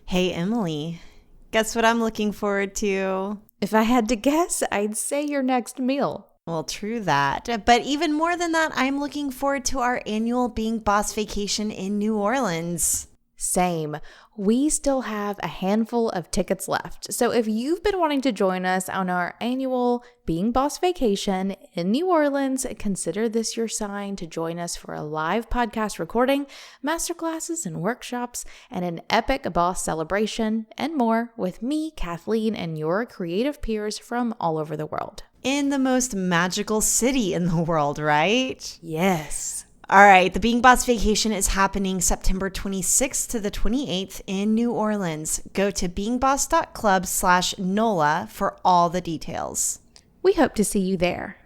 Hey, Emily, guess what I'm looking forward to? If I had to guess, I'd say your next meal. Well, true that. But even more than that, I'm looking forward to our annual Being Boss vacation in New Orleans. Same. We still have a handful of tickets left. So if you've been wanting to join us on our annual Being Boss vacation in New Orleans, consider this your sign to join us for a live podcast recording, masterclasses and workshops, and an epic boss celebration, and more with me, Kathleen, and your creative peers from all over the world. In the most magical city in the world, right? Yes. All right, the Being Boss vacation is happening September 26th to the 28th in New Orleans. Go to beingboss.club/NOLA for all the details. We hope to see you there.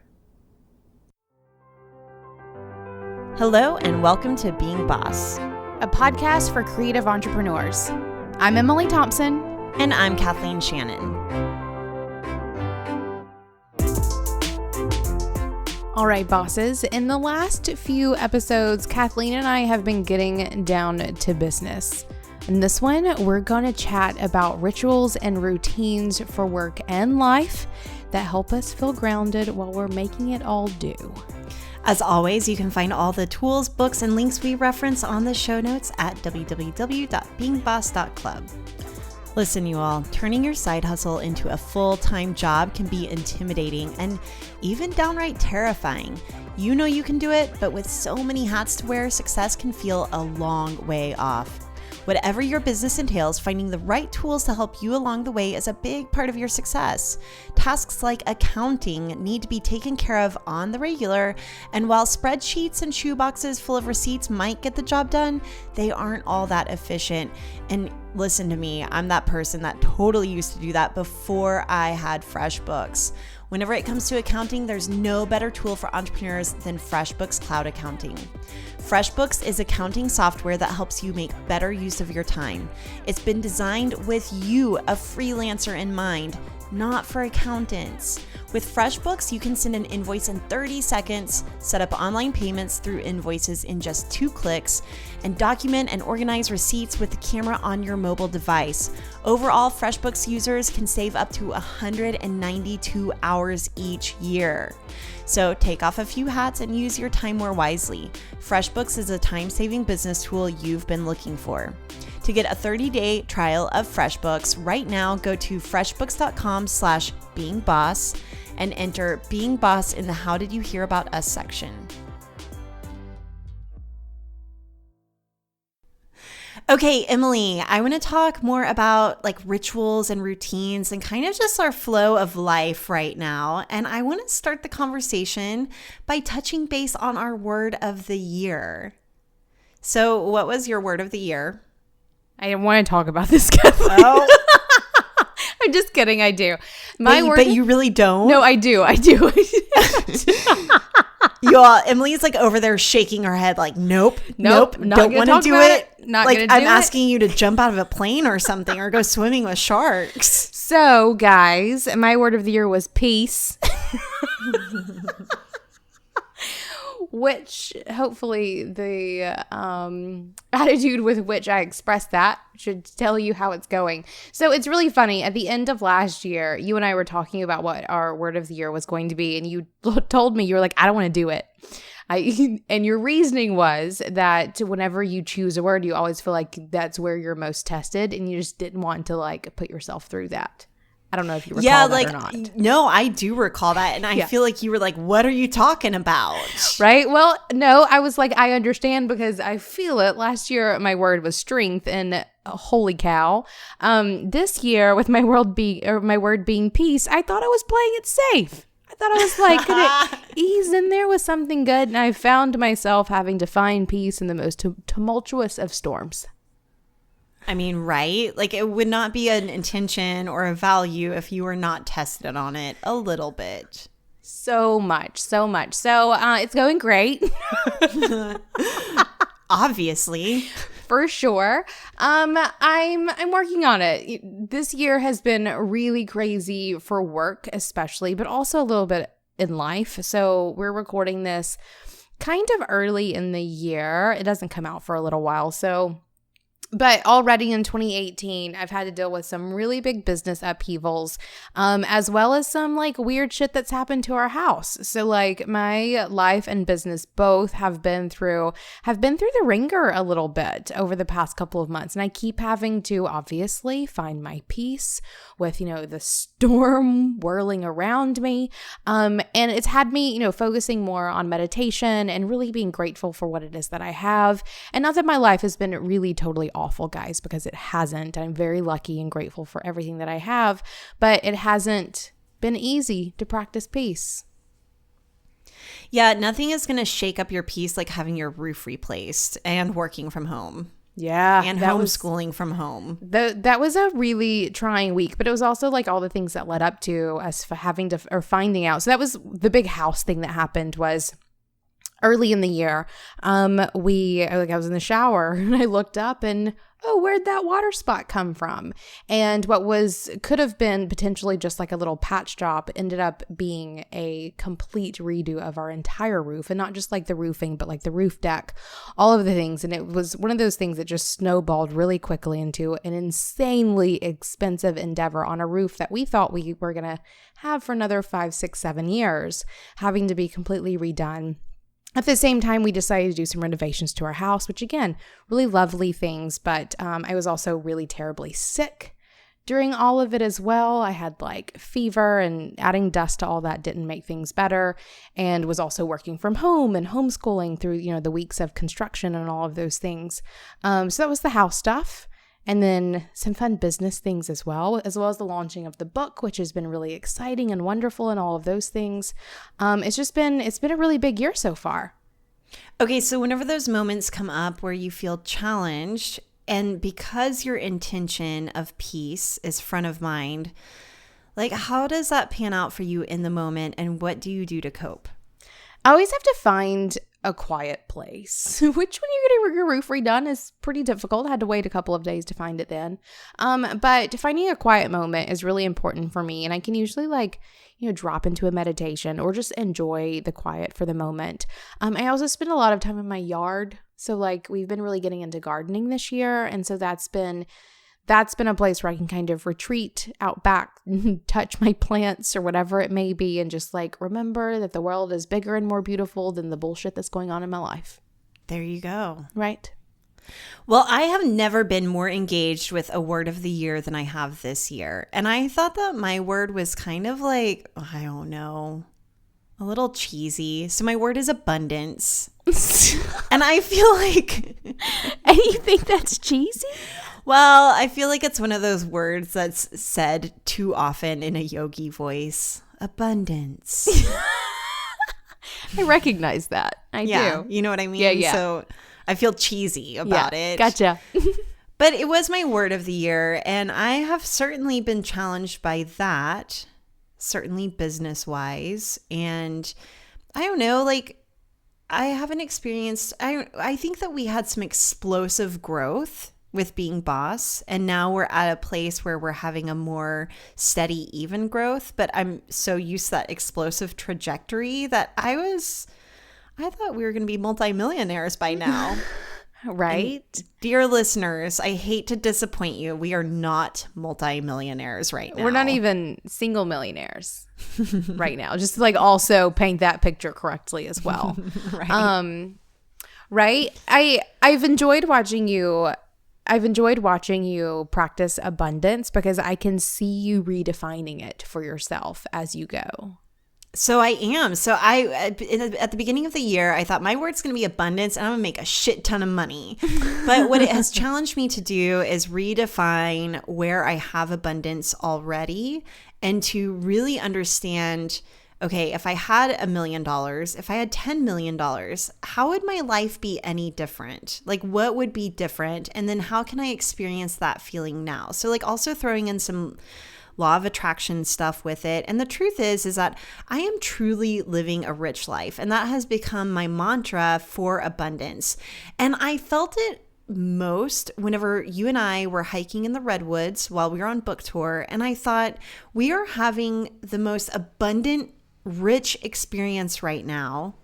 Hello and welcome to Being Boss, a podcast for creative entrepreneurs. I'm Emily Thompson. And I'm Kathleen Shannon. All right, bosses. In the last few episodes, Kathleen and I have been getting down to business. In this one, we're going to chat about rituals and routines for work and life that help us feel grounded while we're making it all do. As always, you can find all the tools, books, and links we reference on the show notes at www.beingboss.club. Listen, you all, turning your side hustle into a full-time job can be intimidating and even downright terrifying. You know you can do it, but with so many hats to wear, success can feel a long way off. Whatever your business entails, finding the right tools to help you along the way is a big part of your success. Tasks like accounting need to be taken care of on the regular, and while spreadsheets and shoeboxes full of receipts might get the job done, they aren't all that efficient. And listen to me, I'm that person that totally used to do that before I had FreshBooks. Whenever it comes to accounting, there's no better tool for entrepreneurs than FreshBooks Cloud Accounting. FreshBooks is accounting software that helps you make better use of your time. It's been designed with you, a freelancer, in mind, not for accountants. With FreshBooks, you can send an invoice in 30 seconds, set up online payments through invoices in just 2 clicks, and document and organize receipts with the camera on your mobile device. Overall, FreshBooks users can save up to 192 hours each year. So take off a few hats and use your time more wisely. FreshBooks is a time-saving business tool you've been looking for. To get a 30-day trial of FreshBooks right now, go to freshbooks.com/beingboss and enter Being Boss in the How Did You Hear About Us section. Okay, Emily, I want to talk more about rituals and routines and kind of just our flow of life right now. And I want to start the conversation by touching base on our word of the year. So what was your word of the year? I didn't want to talk about this, Kathleen. Oh. I'm just kidding. I do. But you really don't? No, I do. Emily's over there shaking her head nope, not don't want to do it. Not gonna do I'm it. asking you to jump out of a plane or something or go swimming with sharks. So, guys, my word of the year was peace. Which hopefully the attitude with which I expressed that should tell you how it's going. So it's really funny. At the end of last year, you and I were talking about what our word of the year was going to be. And you told me, you were like, I don't want to do it. And your reasoning was that whenever you choose a word, you always feel like that's where you're most tested. And you just didn't want to put yourself through that. I don't know if you recall that or not. No, I do recall that. And I feel like you were like, what are you talking about? Right? Well, no, I was like, I understand because I feel it. Last year, my word was strength and holy cow. This year with my word being peace, I thought I was playing it safe. I thought I was going to ease in there with something good. And I found myself having to find peace in the most tumultuous of storms. I mean, right? It would not be an intention or a value if you were not tested on it a little bit. So much. So it's going great. Obviously. For sure. I'm working on it. This year has been really crazy for work, especially, but also a little bit in life. So we're recording this kind of early in the year. It doesn't come out for a little while. So But already in 2018, I've had to deal with some really big business upheavals, as well as some like weird shit that's happened to our house. So like my life and business both have been through the ringer a little bit over the past couple of months. And I keep having to obviously find my peace with, the storm whirling around me. And it's had me, focusing more on meditation and really being grateful for what it is that I have. And not that my life has been really totally awful, guys, because it hasn't. I'm very lucky and grateful for everything that I have, but it hasn't been easy to practice peace. Yeah, nothing is going to shake up your peace like having your roof replaced and working from home. Yeah. And homeschooling from home. That was a really trying week, but it was also like all the things that led up to us finding out. So that was the big house thing that happened was early in the year. I was in the shower and I looked up and, where'd that water spot come from? And what could have been potentially just like a little patch job ended up being a complete redo of our entire roof, and not just like the roofing, but like the roof deck, all of the things. And it was one of those things that just snowballed really quickly into an insanely expensive endeavor on a roof that we thought we were going to have for another 5, 6, 7 years, having to be completely redone. At the same time, we decided to do some renovations to our house, which again, really lovely things, but I was also really terribly sick during all of it as well. I had like fever, and adding dust to all that didn't make things better, and was also working from home and homeschooling through, the weeks of construction and all of those things. So that was the house stuff. And then some fun business things as well as the launching of the book, which has been really exciting and wonderful, and all of those things. It's been a really big year so far. Okay, so whenever those moments come up where you feel challenged, and because your intention of peace is front of mind, like how does that pan out for you in the moment, and what do you do to cope? I always have to find a quiet place, which when you're getting your roof redone is pretty difficult. I had to wait a couple of days to find it then. But finding a quiet moment is really important for me. And I can usually drop into a meditation or just enjoy the quiet for the moment. I also spend a lot of time in my yard. So like we've been really getting into gardening this year. And so that's been a place where I can kind of retreat out back, touch my plants or whatever it may be, and just like remember that the world is bigger and more beautiful than the bullshit that's going on in my life. There you go. Right. Well, I have never been more engaged with a word of the year than I have this year. And I thought that my word was kind of like, I don't know, a little cheesy. So my word is abundance. And I feel like... And you think that's cheesy? Well, I feel like it's one of those words that's said too often in a yogi voice. Abundance. I recognize that. I do. You know what I mean? Yeah. So I feel cheesy about it. Gotcha. But it was my word of the year, and I have certainly been challenged by that, certainly business-wise. And I don't know, like I haven't experienced, I think that we had some explosive growth with being boss, and now we're at a place where we're having a more steady, even growth. But I'm so used to that explosive trajectory that I thought we were going to be multimillionaires by now. Right? And dear listeners, I hate to disappoint you. We are not multimillionaires right now. We're not even single millionaires right now. Just like also paint that picture correctly as well. Right. Right? I've enjoyed watching you. I've enjoyed watching you practice abundance because I can see you redefining it for yourself as you go. So I am. So at the beginning of the year, I thought my word's going to be abundance and I'm going to make a shit ton of money. But what it has challenged me to do is redefine where I have abundance already, and to really understand, okay, if I had $1 million, if I had $10 million, how would my life be any different? Like, what would be different? And then how can I experience that feeling now? So like also throwing in some law of attraction stuff with it. And the truth is that I am truly living a rich life. And that has become my mantra for abundance. And I felt it most whenever you and I were hiking in the redwoods while we were on book tour. And I thought, we are having the most abundant, rich experience right now.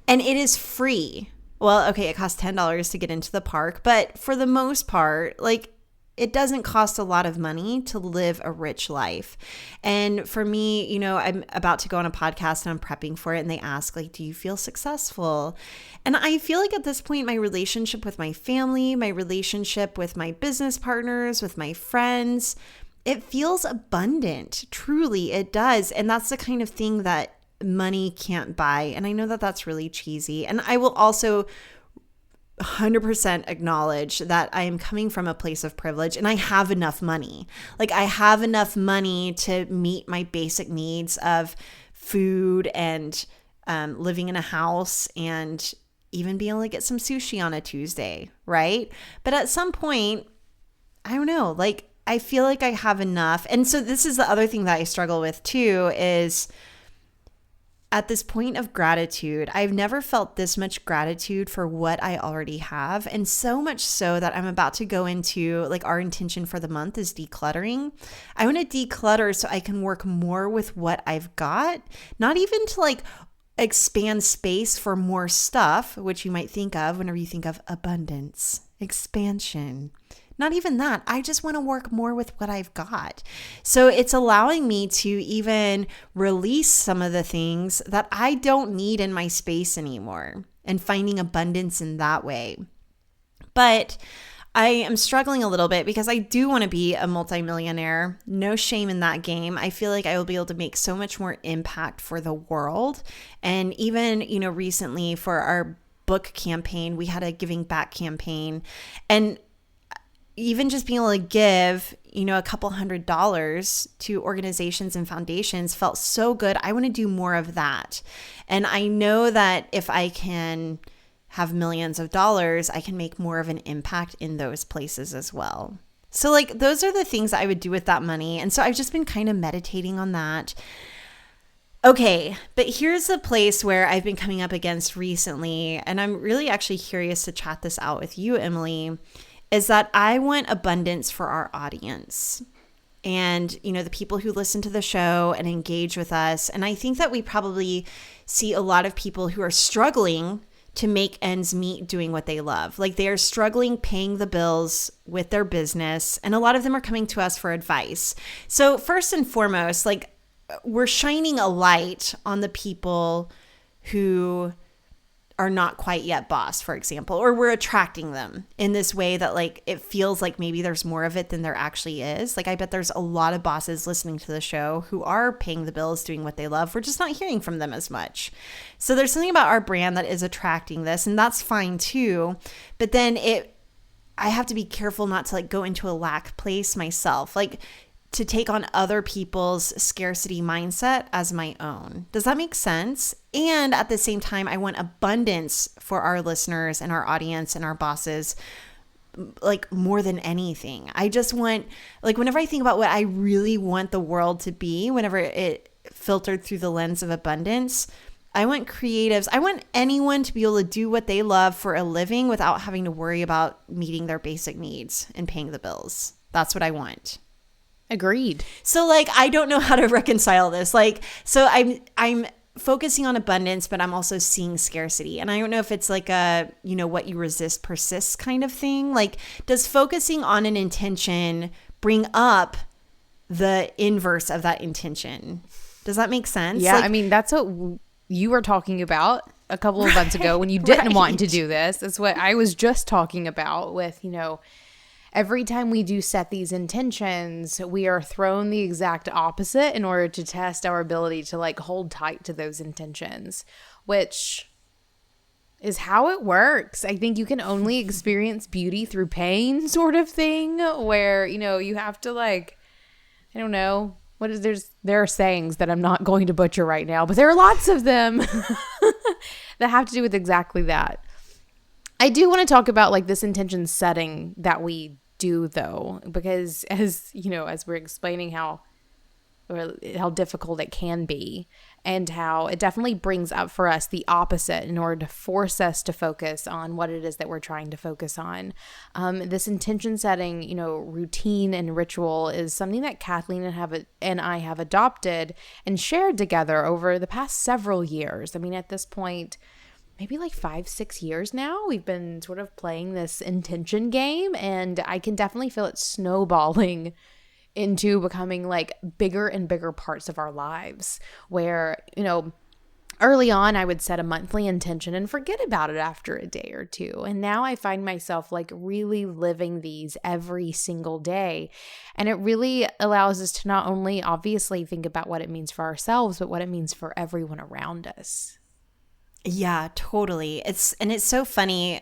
And it is free. Well, okay, it costs $10 to get into the park, but for the most part, like, it doesn't cost a lot of money to live a rich life. And for me, I'm about to go on a podcast and I'm prepping for it. And they ask, like, do you feel successful? And I feel like at this point, my relationship with my family, my relationship with my business partners, with my friends, it feels abundant. Truly, it does. And that's the kind of thing that money can't buy. And I know that that's really cheesy. And I will also 100% acknowledge that I am coming from a place of privilege and I have enough money. Like, I have enough money to meet my basic needs of food and living in a house and even being able to get some sushi on a Tuesday, right? But at some point, I don't know, like, I feel like I have enough. And so this is the other thing that I struggle with too, is at this point of gratitude, I've never felt this much gratitude for what I already have. And so much so that I'm about to go into, like, our intention for the month is decluttering. I want to declutter so I can work more with what I've got, not even to like expand space for more stuff, which you might think of whenever you think of abundance, expansion. Not even that. I just want to work more with what I've got. So it's allowing me to even release some of the things that I don't need in my space anymore and finding abundance in that way. But I am struggling a little bit because I do want to be a multimillionaire. No shame in that game. I feel like I will be able to make so much more impact for the world. And even, recently for our book campaign, we had a giving back campaign. And even just being able to give, a couple $100 to organizations and foundations felt so good. I want to do more of that. And I know that if I can have millions of dollars, I can make more of an impact in those places as well. So like, those are the things that I would do with that money. And so I've just been kind of meditating on that. Okay, but here's the place where I've been coming up against recently, and I'm really actually curious to chat this out with you, Emily, is that I want abundance for our audience and, the people who listen to the show and engage with us. And I think that we probably see a lot of people who are struggling to make ends meet doing what they love. Like, they are struggling paying the bills with their business. And a lot of them are coming to us for advice. So first and foremost, like, we're shining a light on the people who are not quite yet boss, for example, or we're attracting them in this way that, like, it feels like maybe there's more of it than there actually is. Like, I bet there's a lot of bosses listening to the show who are paying the bills, doing what they love. We're just not hearing from them as much. So there's something about our brand that is attracting this, and that's fine too. But then I have to be careful not to, like, go into a lack place myself. Like, to take on other people's scarcity mindset as my own. Does that make sense? And at the same time, I want abundance for our listeners and our audience and our bosses, like, more than anything. I just want, like, whenever I think about what I really want the world to be, whenever it filtered through the lens of abundance, I want creatives. I want anyone to be able to do what they love for a living without having to worry about meeting their basic needs and paying the bills. That's what I want. Agreed. So, like, I don't know how to reconcile this. Like, so I'm focusing on abundance, but I'm also seeing scarcity. And I don't know if it's like a, what you resist persists kind of thing. Like, does focusing on an intention bring up the inverse of that intention? Does that make sense? Yeah, like, I mean, that's what you were talking about a couple of months ago when you didn't want to do this. That's what I was just talking about with, every time we do set these intentions, we are thrown the exact opposite in order to test our ability to, like, hold tight to those intentions, which is how it works. I think you can only experience beauty through pain, sort of thing, where, you have to, like, I don't know, there are sayings that I'm not going to butcher right now, but there are lots of them that have to do with exactly that. I do want to talk about, like, this intention setting that we do, though, because as we're explaining how difficult it can be and how it definitely brings up for us the opposite in order to force us to focus on what it is that we're trying to focus on. This intention setting, routine and ritual is something that Kathleen and I have adopted and shared together over the past several years. I mean, at this point, maybe like 5-6 years now. We've been sort of playing this intention game, and I can definitely feel it snowballing into becoming like bigger and bigger parts of our lives where, early on, I would set a monthly intention and forget about it after a day or two. And now I find myself like really living these every single day. And it really allows us to not only obviously think about what it means for ourselves, but what it means for everyone around us. Yeah, totally. It's so funny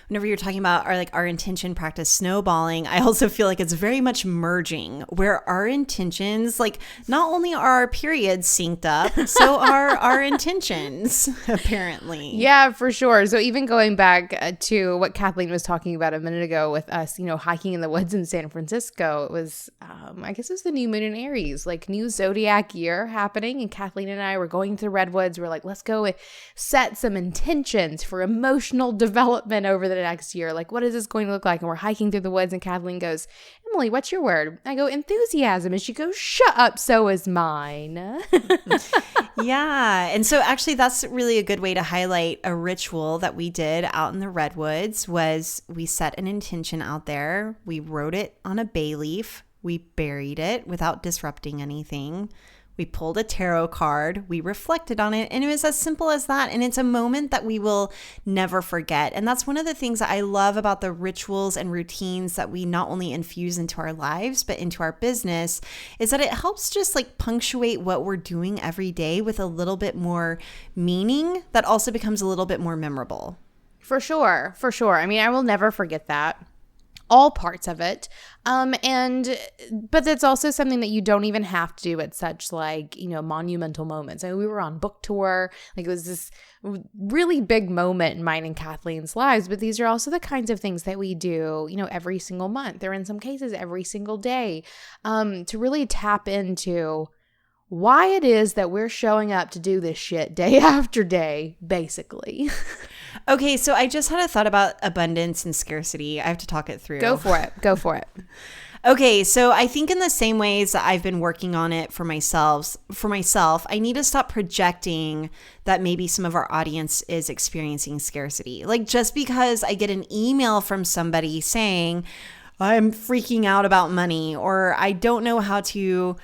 whenever you're talking about our intention practice snowballing. I also feel like it's very much merging, where our intentions, like, not only are our periods synced up, so are our intentions, apparently. Yeah, for sure. So even going back to what Kathleen was talking about a minute ago with us, hiking in the woods in San Francisco, it was, I guess it was the new moon in Aries, like new zodiac year happening. And Kathleen and I were going to the redwoods. We're like, let's go set some intentions for emotional development over the next year. Like, what is this going to look like? And we're hiking through the woods, and Kathleen goes, Emily, what's your word? I go, enthusiasm. And she goes, shut up, so is mine. Yeah. And so actually that's really a good way to highlight a ritual that we did out in the redwoods. Was we set an intention out there. We wrote it on a bay leaf. We buried it without disrupting anything. We pulled a tarot card, we reflected on it, and it was as simple as that. And it's a moment that we will never forget. And that's one of the things that I love about the rituals and routines that we not only infuse into our lives, but into our business, is that it helps just like punctuate what we're doing every day with a little bit more meaning that also becomes a little bit more memorable. For sure. For sure. I mean, I will never forget that. All parts of it. But it's also something that you don't even have to do at such monumental moments. I mean, we were on book tour, like it was this really big moment in mine and Kathleen's lives, but these are also the kinds of things that we do, every single month, or in some cases every single day, to really tap into why it is that we're showing up to do this shit day after day, basically. Okay, so I just had a thought about abundance and scarcity. I have to talk it through. Go for it. Okay, so I think in the same ways that I've been working on it for myself, I need to stop projecting that maybe some of our audience is experiencing scarcity. Like, just because I get an email from somebody saying, I'm freaking out about money, or I don't know how to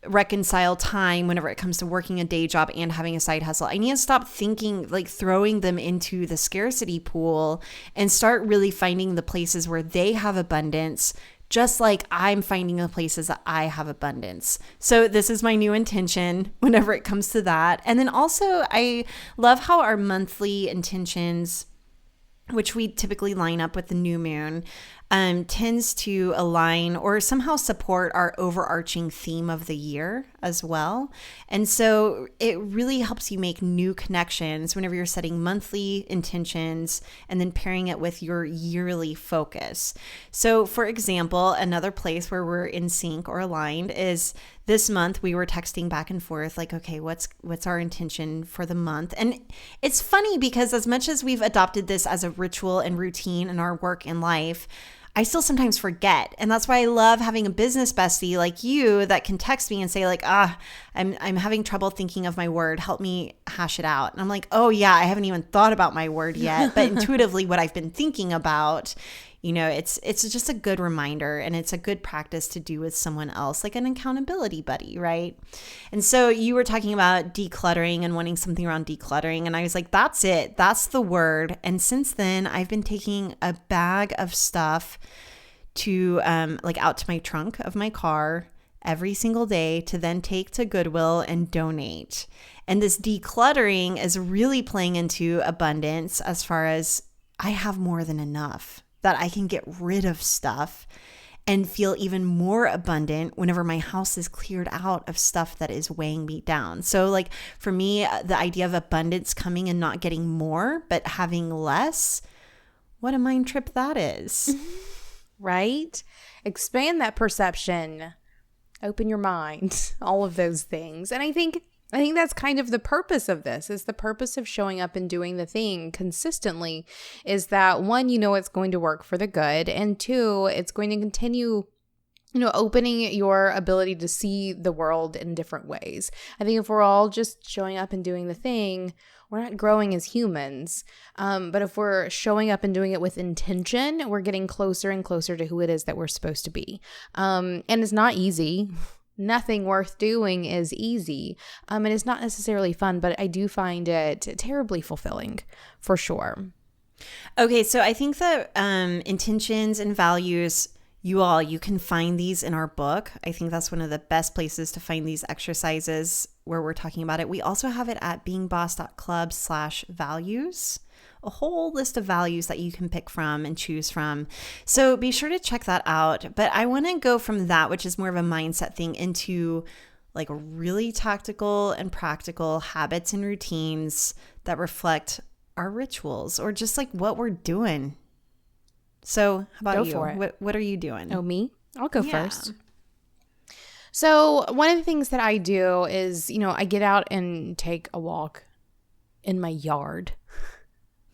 reconcile time whenever it comes to working a day job and having a side hustle. I need to stop thinking, like throwing them into the scarcity pool, and start really finding the places where they have abundance, just like I'm finding the places that I have abundance. So this is my new intention whenever it comes to that. And then also, I love how our monthly intentions, which we typically line up with the new moon, tends to align or somehow support our overarching theme of the year as well. And so it really helps you make new connections whenever you're setting monthly intentions and then pairing it with your yearly focus. So for example, another place where we're in sync or aligned is this month we were texting back and forth like, okay, what's our intention for the month? And it's funny because as much as we've adopted this as a ritual and routine in our work and life, I still sometimes forget. And that's why I love having a business bestie like you that can text me and say like, I'm having trouble thinking of my word. Help me hash it out. And I'm like, oh yeah, I haven't even thought about my word yet. But intuitively what I've been thinking about, it's just a good reminder, and it's a good practice to do with someone else, like an accountability buddy, right? And so you were talking about decluttering and wanting something around decluttering. And I was like, that's it. That's the word. And since then, I've been taking a bag of stuff to out to my trunk of my car every single day to then take to Goodwill and donate. And this decluttering is really playing into abundance as far as I have more than enough, that I can get rid of stuff and feel even more abundant whenever my house is cleared out of stuff that is weighing me down. So like for me, the idea of abundance coming and not getting more, but having less, what a mind trip that is. Right? Expand that perception, open your mind, all of those things. And I think that's kind of the purpose of this, is the purpose of showing up and doing the thing consistently, is that one, it's going to work for the good, and two, it's going to continue opening your ability to see the world in different ways. I think if we're all just showing up and doing the thing, we're not growing as humans. But if we're showing up and doing it with intention, we're getting closer and closer to who it is that we're supposed to be. And it's not easy. Nothing worth doing is easy. And it's not necessarily fun, but I do find it terribly fulfilling for sure. Okay, so I think that intentions and values, you can find these in our book. I think that's one of the best places to find these exercises where we're talking about it. We also have it at beingboss.club/values, a whole list of values that you can pick from and choose from. So be sure to check that out. But I want to go from that, which is more of a mindset thing, into like really tactical and practical habits and routines that reflect our rituals or just like what we're doing. So how about Go you? for it. What are you doing? Oh, me? I'll go first. So one of the things that I do is, I get out and take a walk in my yard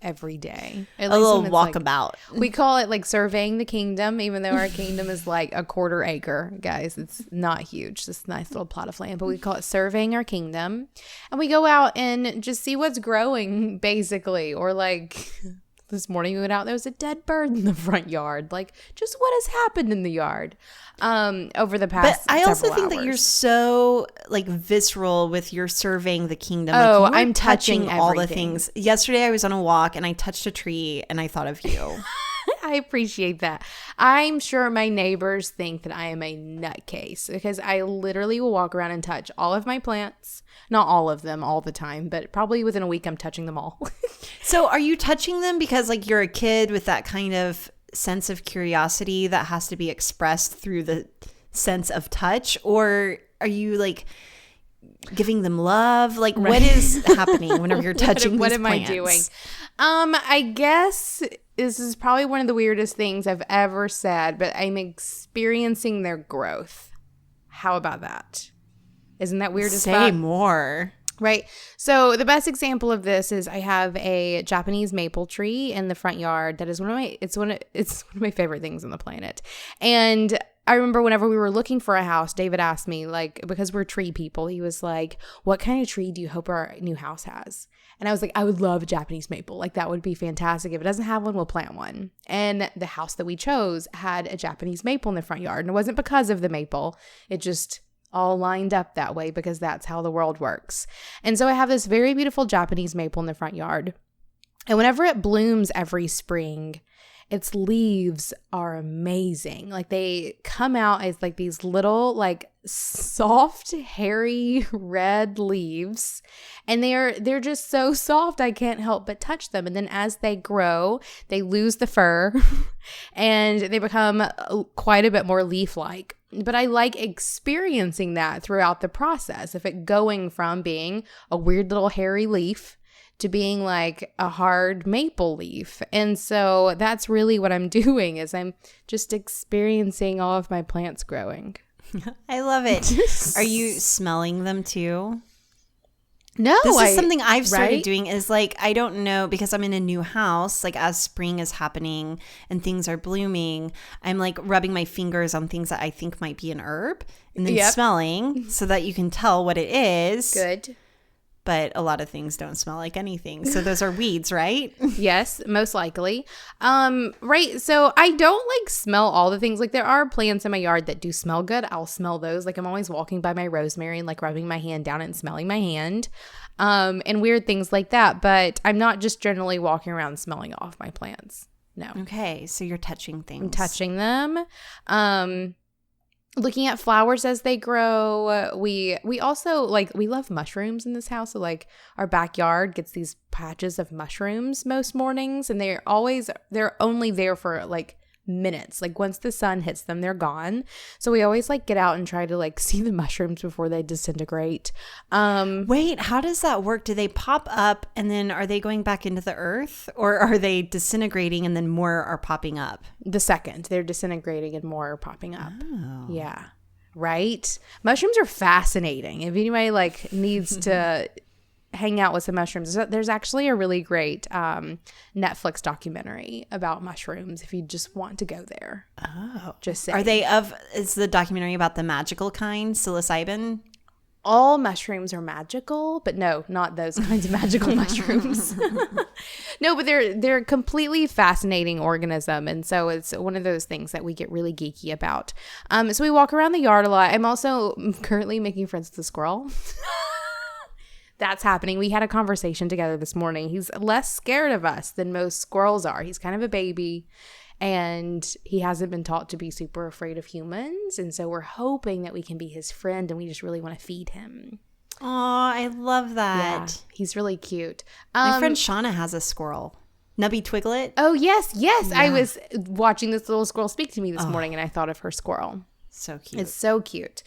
every day. A little walkabout. We call it like surveying the kingdom, even though our kingdom is like a 1/4 acre, guys. It's not huge. This nice little plot of land, but we call it surveying our kingdom. And we go out and just see what's growing, basically. Or like this morning we went out, there was a dead bird in the front yard. Like, just what has happened in the yard over the past But I also several think hours. that you're so like visceral with your surveying the kingdom. Oh, like, you were I'm touching all the everything. things. Yesterday I was on a walk and I touched a tree and I thought of you. I appreciate that. I'm sure my neighbors think that I am a nutcase because I literally will walk around and touch all of my plants. Not all of them all the time, but probably within a week I'm touching them all. So are you touching them because like you're a kid with that kind of sense of curiosity that has to be expressed through the sense of touch? Or are you like giving them love? Like what is happening whenever you're touching What these am plants? I doing? I guess this is probably one of the weirdest things I've ever said, but I'm experiencing their growth. How about that? Isn't that weird as fuck? Say more. Right. So the best example of this is I have a Japanese maple tree in the front yard that is one of my favorite things on the planet. And I remember whenever we were looking for a house, David asked me, like, because we're tree people, he was like, what kind of tree do you hope our new house has? And I was like, I would love a Japanese maple. Like, that would be fantastic. If it doesn't have one, we'll plant one. And the house that we chose had a Japanese maple in the front yard. And it wasn't because of the maple. It just all lined up that way because that's how the world works. And so I have this very beautiful Japanese maple in the front yard. And whenever it blooms every spring, its leaves are amazing. Like they come out as like these little like soft, hairy red leaves. And they're just so soft I can't help but touch them. And then as they grow, they lose the fur and they become quite a bit more leaf-like. But I like experiencing that throughout the process of it going from being a weird little hairy leaf to being like a hard maple leaf. And so that's really what I'm doing is I'm just experiencing all of my plants growing. I love it. Are you smelling them too? No. This is something I've started right? doing is like, I don't know, because I'm in a new house, like as spring is happening and things are blooming, I'm like rubbing my fingers on things that I think might be an herb and then smelling so that you can tell what it is. Good. But a lot of things don't smell like anything. So those are weeds, right? Yes, most likely. Right. So I don't like smell all the things. Like there are plants in my yard that do smell good. I'll smell those. Like I'm always walking by my rosemary and like rubbing my hand down and smelling my hand. And weird things like that. But I'm not just generally walking around smelling off my plants. No. Okay. So you're touching things. I'm touching them. Looking at flowers as they grow. We also like we love mushrooms in this house. So like our backyard gets these patches of mushrooms most mornings and they're only there for like minutes. Like once the sun hits them, they're gone. So we always like get out and try to like see the mushrooms before they disintegrate. Wait, how does that work? Do they pop up and then are they going back into the earth or are they disintegrating and then more are popping up? The second they're disintegrating and more are popping up. Oh. Yeah. Right? Mushrooms are fascinating. If anybody like needs to hang out with some mushrooms. There's actually a really great Netflix documentary about mushrooms if you just want to go there. Oh. Just saying. Is the documentary about the magical kind, psilocybin? All mushrooms are magical, but no, not those kinds of magical mushrooms. No, but they're a completely fascinating organism, and so it's one of those things that we get really geeky about. So we walk around the yard a lot. I'm also currently making friends with the squirrel. That's happening. We had a conversation together this morning. He's less scared of us than most squirrels are. He's kind of a baby. And he hasn't been taught to be super afraid of humans. And so we're hoping that we can be his friend, and we just really want to feed him. Oh, I love that. Yeah, he's really cute. My friend Shauna has a squirrel. Nubby Twiglet. Oh, yes. Yeah. I was watching this little squirrel speak to me this morning, and I thought of her squirrel. So cute. It's so cute.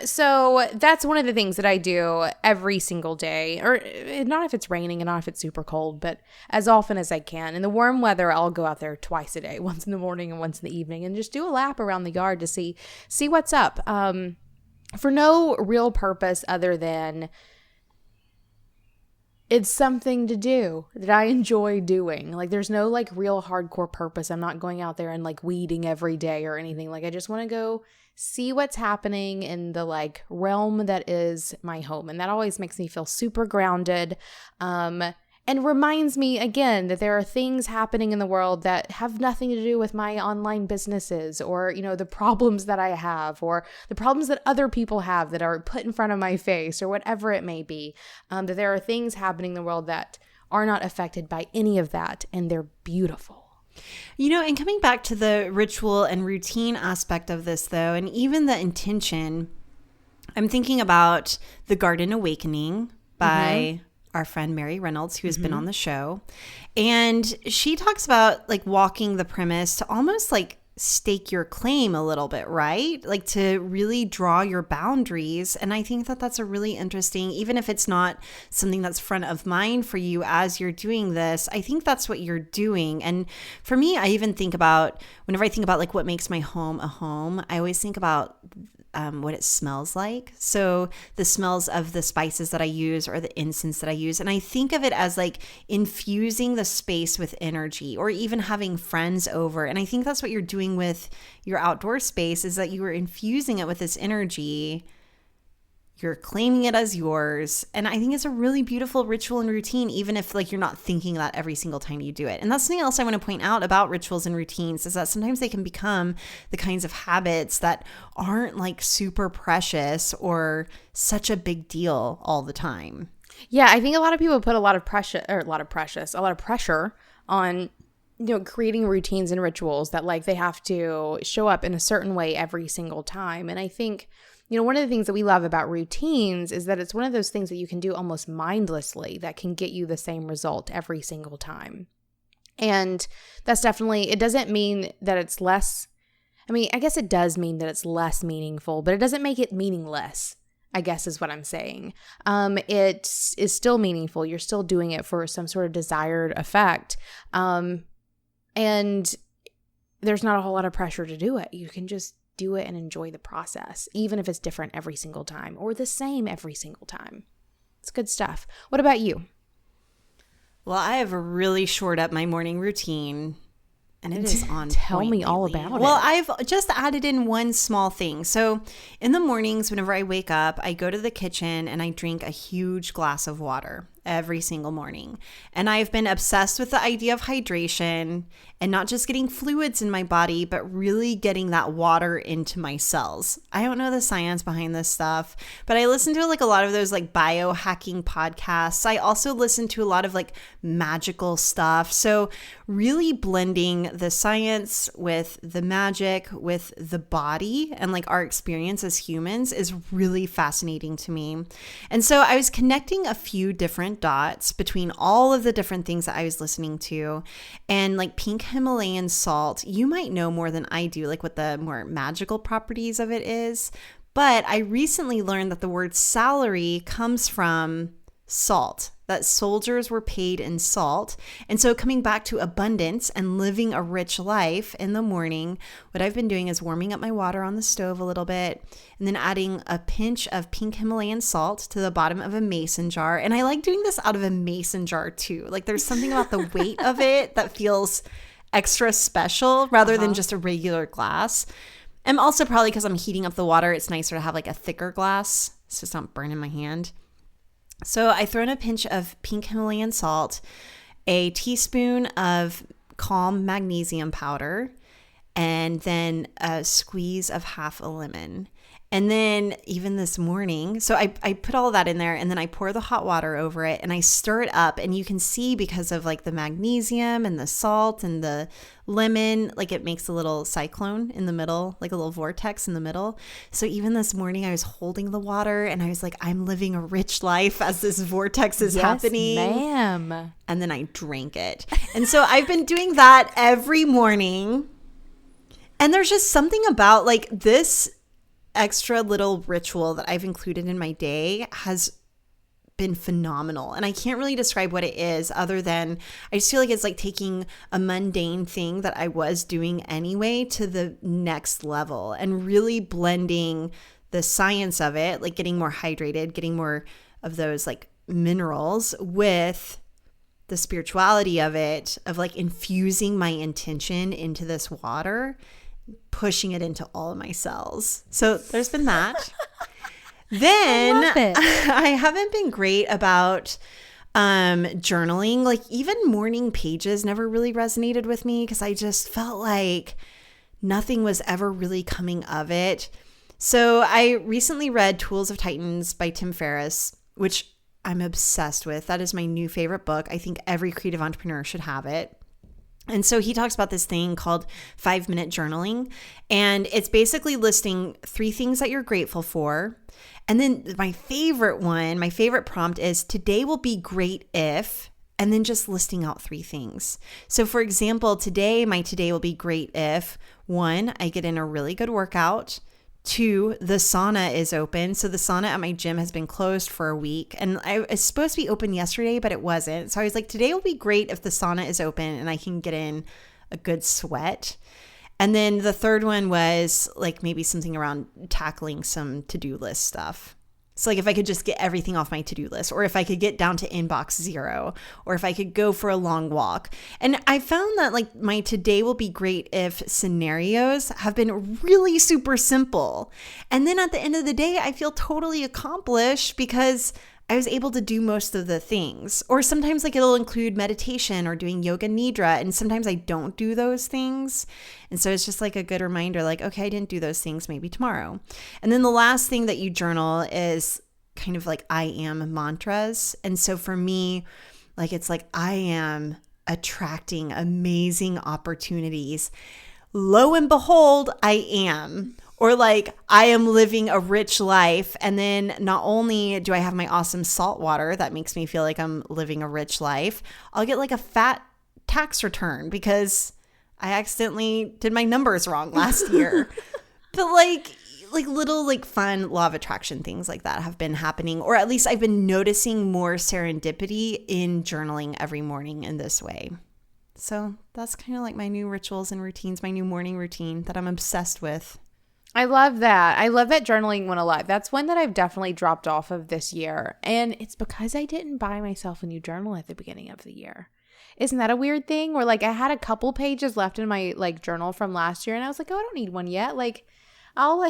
So that's one of the things that I do every single day, or not if it's raining and not if it's super cold, but as often as I can. In the warm weather, I'll go out there twice a day, once in the morning and once in the evening, and just do a lap around the yard to see what's up. For no real purpose other than it's something to do that I enjoy doing. Like, there's no like real hardcore purpose. I'm not going out there and like weeding every day or anything. Like, I just want to go see what's happening in the like realm that is my home. And that always makes me feel super grounded. And reminds me again that there are things happening in the world that have nothing to do with my online businesses, or, you know, the problems that I have, or the problems that other people have that are put in front of my face, or whatever it may be. That there are things happening in the world that are not affected by any of that, and they're beautiful. You know, and coming back to the ritual and routine aspect of this, though, and even the intention, I'm thinking about The Garden Awakening by our friend Mary Reynolds, who has been on the show. And she talks about like walking the premise to almost like stake your claim a little bit, right? Like to really draw your boundaries. And I think that that's a really interesting, even if it's not something that's front of mind for you as you're doing this, I think that's what you're doing. And for me, I even think about, whenever I think about like what makes my home a home, I always think about what it smells like. So the smells of the spices that I use or the incense that I use. And I think of it as like infusing the space with energy, or even having friends over. And I think that's what you're doing with your outdoor space, is that you are infusing it with this energy. You're claiming it as yours. And I think it's a really beautiful ritual and routine, even if like you're not thinking that every single time you do it. And that's something else I want to point out about rituals and routines, is that sometimes they can become the kinds of habits that aren't like super precious or such a big deal all the time. Yeah, I think a lot of people put a lot of pressure on, you know, creating routines and rituals that like they have to show up in a certain way every single time. And I think, you know, one of the things that we love about routines is that it's one of those things that you can do almost mindlessly that can get you the same result every single time. And that's definitely, it doesn't mean that it's less, I mean, I guess it does mean that it's less meaningful, but it doesn't make it meaningless, I guess is what I'm saying. It is still meaningful. You're still doing it for some sort of desired effect. And there's not a whole lot of pressure to do it. You can just do it and enjoy the process, even if it's different every single time or the same every single time. It's good stuff. What about you? Well, I have really shored up my morning routine, and it is on Tell point me all lately. about it. Well, I've just added in one small thing. So in the mornings, whenever I wake up, I go to the kitchen and I drink a huge glass of water every single morning. And I've been obsessed with the idea of hydration, and not just getting fluids in my body, but really getting that water into my cells. I don't know the science behind this stuff, but I listen to like a lot of those like biohacking podcasts. I also listen to a lot of like magical stuff. So really blending the science with the magic, with the body, and like our experience as humans is really fascinating to me. And so I was connecting a few different dots between all of the different things that I was listening to, and like pink Himalayan salt, you might know more than I do, like what the more magical properties of it is. But I recently learned that the word salary comes from salt. that soldiers were paid in salt. And so coming back to abundance and living a rich life in the morning, what I've been doing is warming up my water on the stove a little bit and then adding a pinch of pink Himalayan salt to the bottom of a mason jar. And I like doing this out of a mason jar too. Like there's something about the weight of it that feels extra special rather than just a regular glass. And also probably because I'm heating up the water, it's nicer to have like a thicker glass. It's just not burning my hand. So I throw in a pinch of pink Himalayan salt, a teaspoon of calm magnesium powder, and then a squeeze of half a lemon. And then even this morning, so I put all of that in there and then I pour the hot water over it and I stir it up. And you can see because of like the magnesium and the salt and the lemon, like it makes a little cyclone in the middle, like a little vortex in the middle. So even this morning I was holding the water and I was like, I'm living a rich life as this vortex is happening. Ma'am. And then I drank it. And so I've been doing that every morning. And there's just something about like this extra little ritual that I've included in my day has been phenomenal. And I can't really describe what it is other than I just feel like it's like taking a mundane thing that I was doing anyway to the next level and really blending the science of it, like getting more hydrated, getting more of those like minerals with the spirituality of it, of like infusing my intention into this water, pushing it into all of my cells. So there's been that. Then I haven't been great about journaling. Like even morning pages never really resonated with me because I just felt like nothing was ever really coming of it. So I recently read Tools of Titans by Tim Ferriss, which I'm obsessed with. That is my new favorite book. I think every creative entrepreneur should have it. And so he talks about this thing called 5-minute journaling. And it's basically listing 3 things that you're grateful for. And then my favorite one, my favorite prompt is today will be great if, and then just listing out 3 things. So for example, today will be great if 1, I get in a really good workout. 2, the sauna is open. So the sauna at my gym has been closed for a week and I was supposed to be open yesterday, but it wasn't. So I was like, today will be great if the sauna is open and I can get in a good sweat. And then the third one was like maybe something around tackling some to-do list stuff. So like if I could just get everything off my to-do list, or if I could get down to inbox 0, or if I could go for a long walk. And I found that like my today will be great if scenarios have been really super simple. And then at the end of the day, I feel totally accomplished because I was able to do most of the things. Or sometimes like it'll include meditation or doing yoga nidra. And sometimes I don't do those things. And so it's just like a good reminder, like, okay, I didn't do those things, maybe tomorrow. And then the last thing that you journal is kind of like I am mantras. And so for me, like it's like I am attracting amazing opportunities. Lo and behold, I am. Or like I am living a rich life. And then not only do I have my awesome salt water that makes me feel like I'm living a rich life, I'll get like a fat tax return because I accidentally did my numbers wrong last year. But like little like fun law of attraction things like that have been happening, or at least I've been noticing more serendipity in journaling every morning in this way. So that's kind of like my new rituals and routines, my new morning routine that I'm obsessed with. I love that. I love that journaling went alive. That's one that I've definitely dropped off of this year. And it's because I didn't buy myself a new journal at the beginning of the year. Isn't that a weird thing? Or like I had a couple pages left in my like journal from last year and I was like, oh, I don't need one yet. Like I'll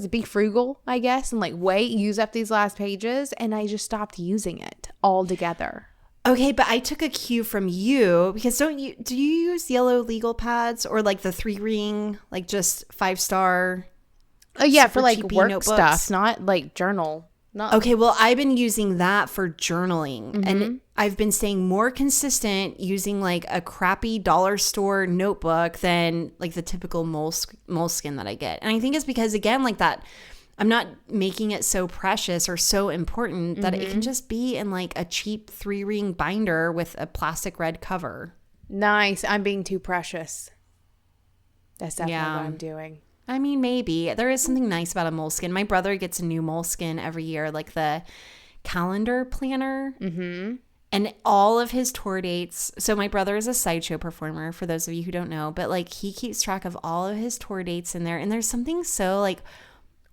be frugal, I guess, and like use up these last pages. And I just stopped using it altogether. Okay, but I took a cue from you because do you use yellow legal pads or like the 3-ring, like just 5-star? Oh yeah, for like work notebooks? stuff, not like journal. Okay, well, I've been using that for journaling and I've been staying more consistent using like a crappy dollar store notebook than like the typical moleskin that I get. And I think it's because again, like that, I'm not making it so precious or so important that it can just be in like a cheap 3-ring binder with a plastic red cover. Nice. I'm being too precious. That's definitely what I'm doing. I mean, maybe. There is something nice about a moleskin. My brother gets a new moleskin every year, like the calendar planner. Mm-hmm. And all of his tour dates. So my brother is a sideshow performer, for those of you who don't know. But like he keeps track of all of his tour dates in there. And there's something so like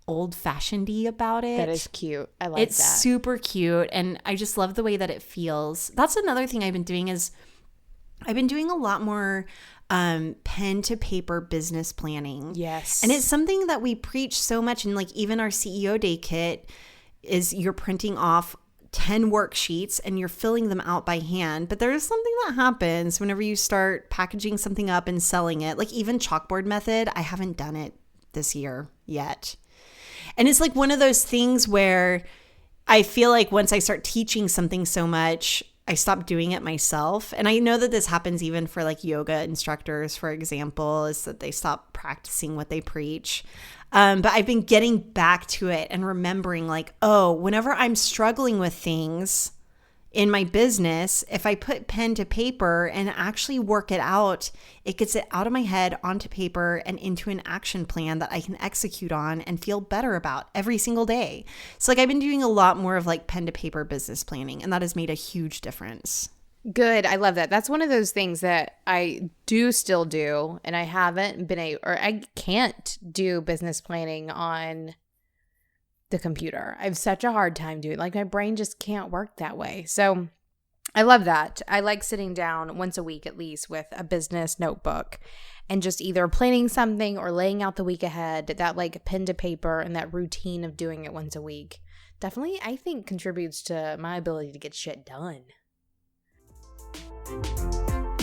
old-fashioned-y about it. That is cute. I like that. It's super cute. And I just love the way that it feels. That's another thing I've been doing is I've been doing a lot more pen to paper business planning. Yes. And it's something that we preach so much. And like even our CEO Day kit is you're printing off 10 worksheets and you're filling them out by hand. But there is something that happens whenever you start packaging something up and selling it. Like even chalkboard method, I haven't done it this year yet. And it's like one of those things where I feel like once I start teaching something so much, I stop doing it myself. And I know that this happens even for like yoga instructors, for example, is that they stop practicing what they preach. But I've been getting back to it and remembering like, oh, whenever I'm struggling with things in my business, if I put pen to paper and actually work it out, it gets it out of my head onto paper and into an action plan that I can execute on and feel better about every single day. So like I've been doing a lot more of like pen to paper business planning, and that has made a huge difference. Good. I love that. That's one of those things that I do still do, and I haven't been or I can't do business planning on the computer. I have such a hard time doing it. Like my brain just can't work that way. So I love that. I like sitting down once a week at least with a business notebook and just either planning something or laying out the week ahead. That like pen to paper and that routine of doing it once a week definitely, I think, contributes to my ability to get shit done.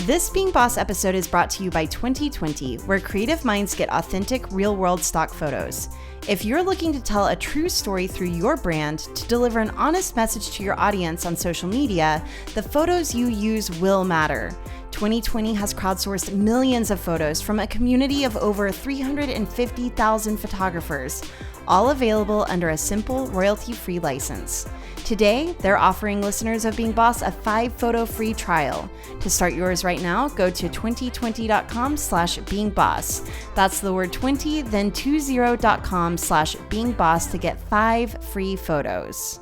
This Being Boss episode is brought to you by 2020, where creative minds get authentic, real-world stock photos. If you're looking to tell a true story through your brand to deliver an honest message to your audience on social media, the photos you use will matter. 2020 has crowdsourced millions of photos from a community of over 350,000 photographers, all available under a simple royalty-free license. Today, they're offering listeners of Being Boss a 5-photo free trial. To start yours right now, go to 2020.com/beingboss. That's the word 20, then 20.com/beingboss to get 5 free photos.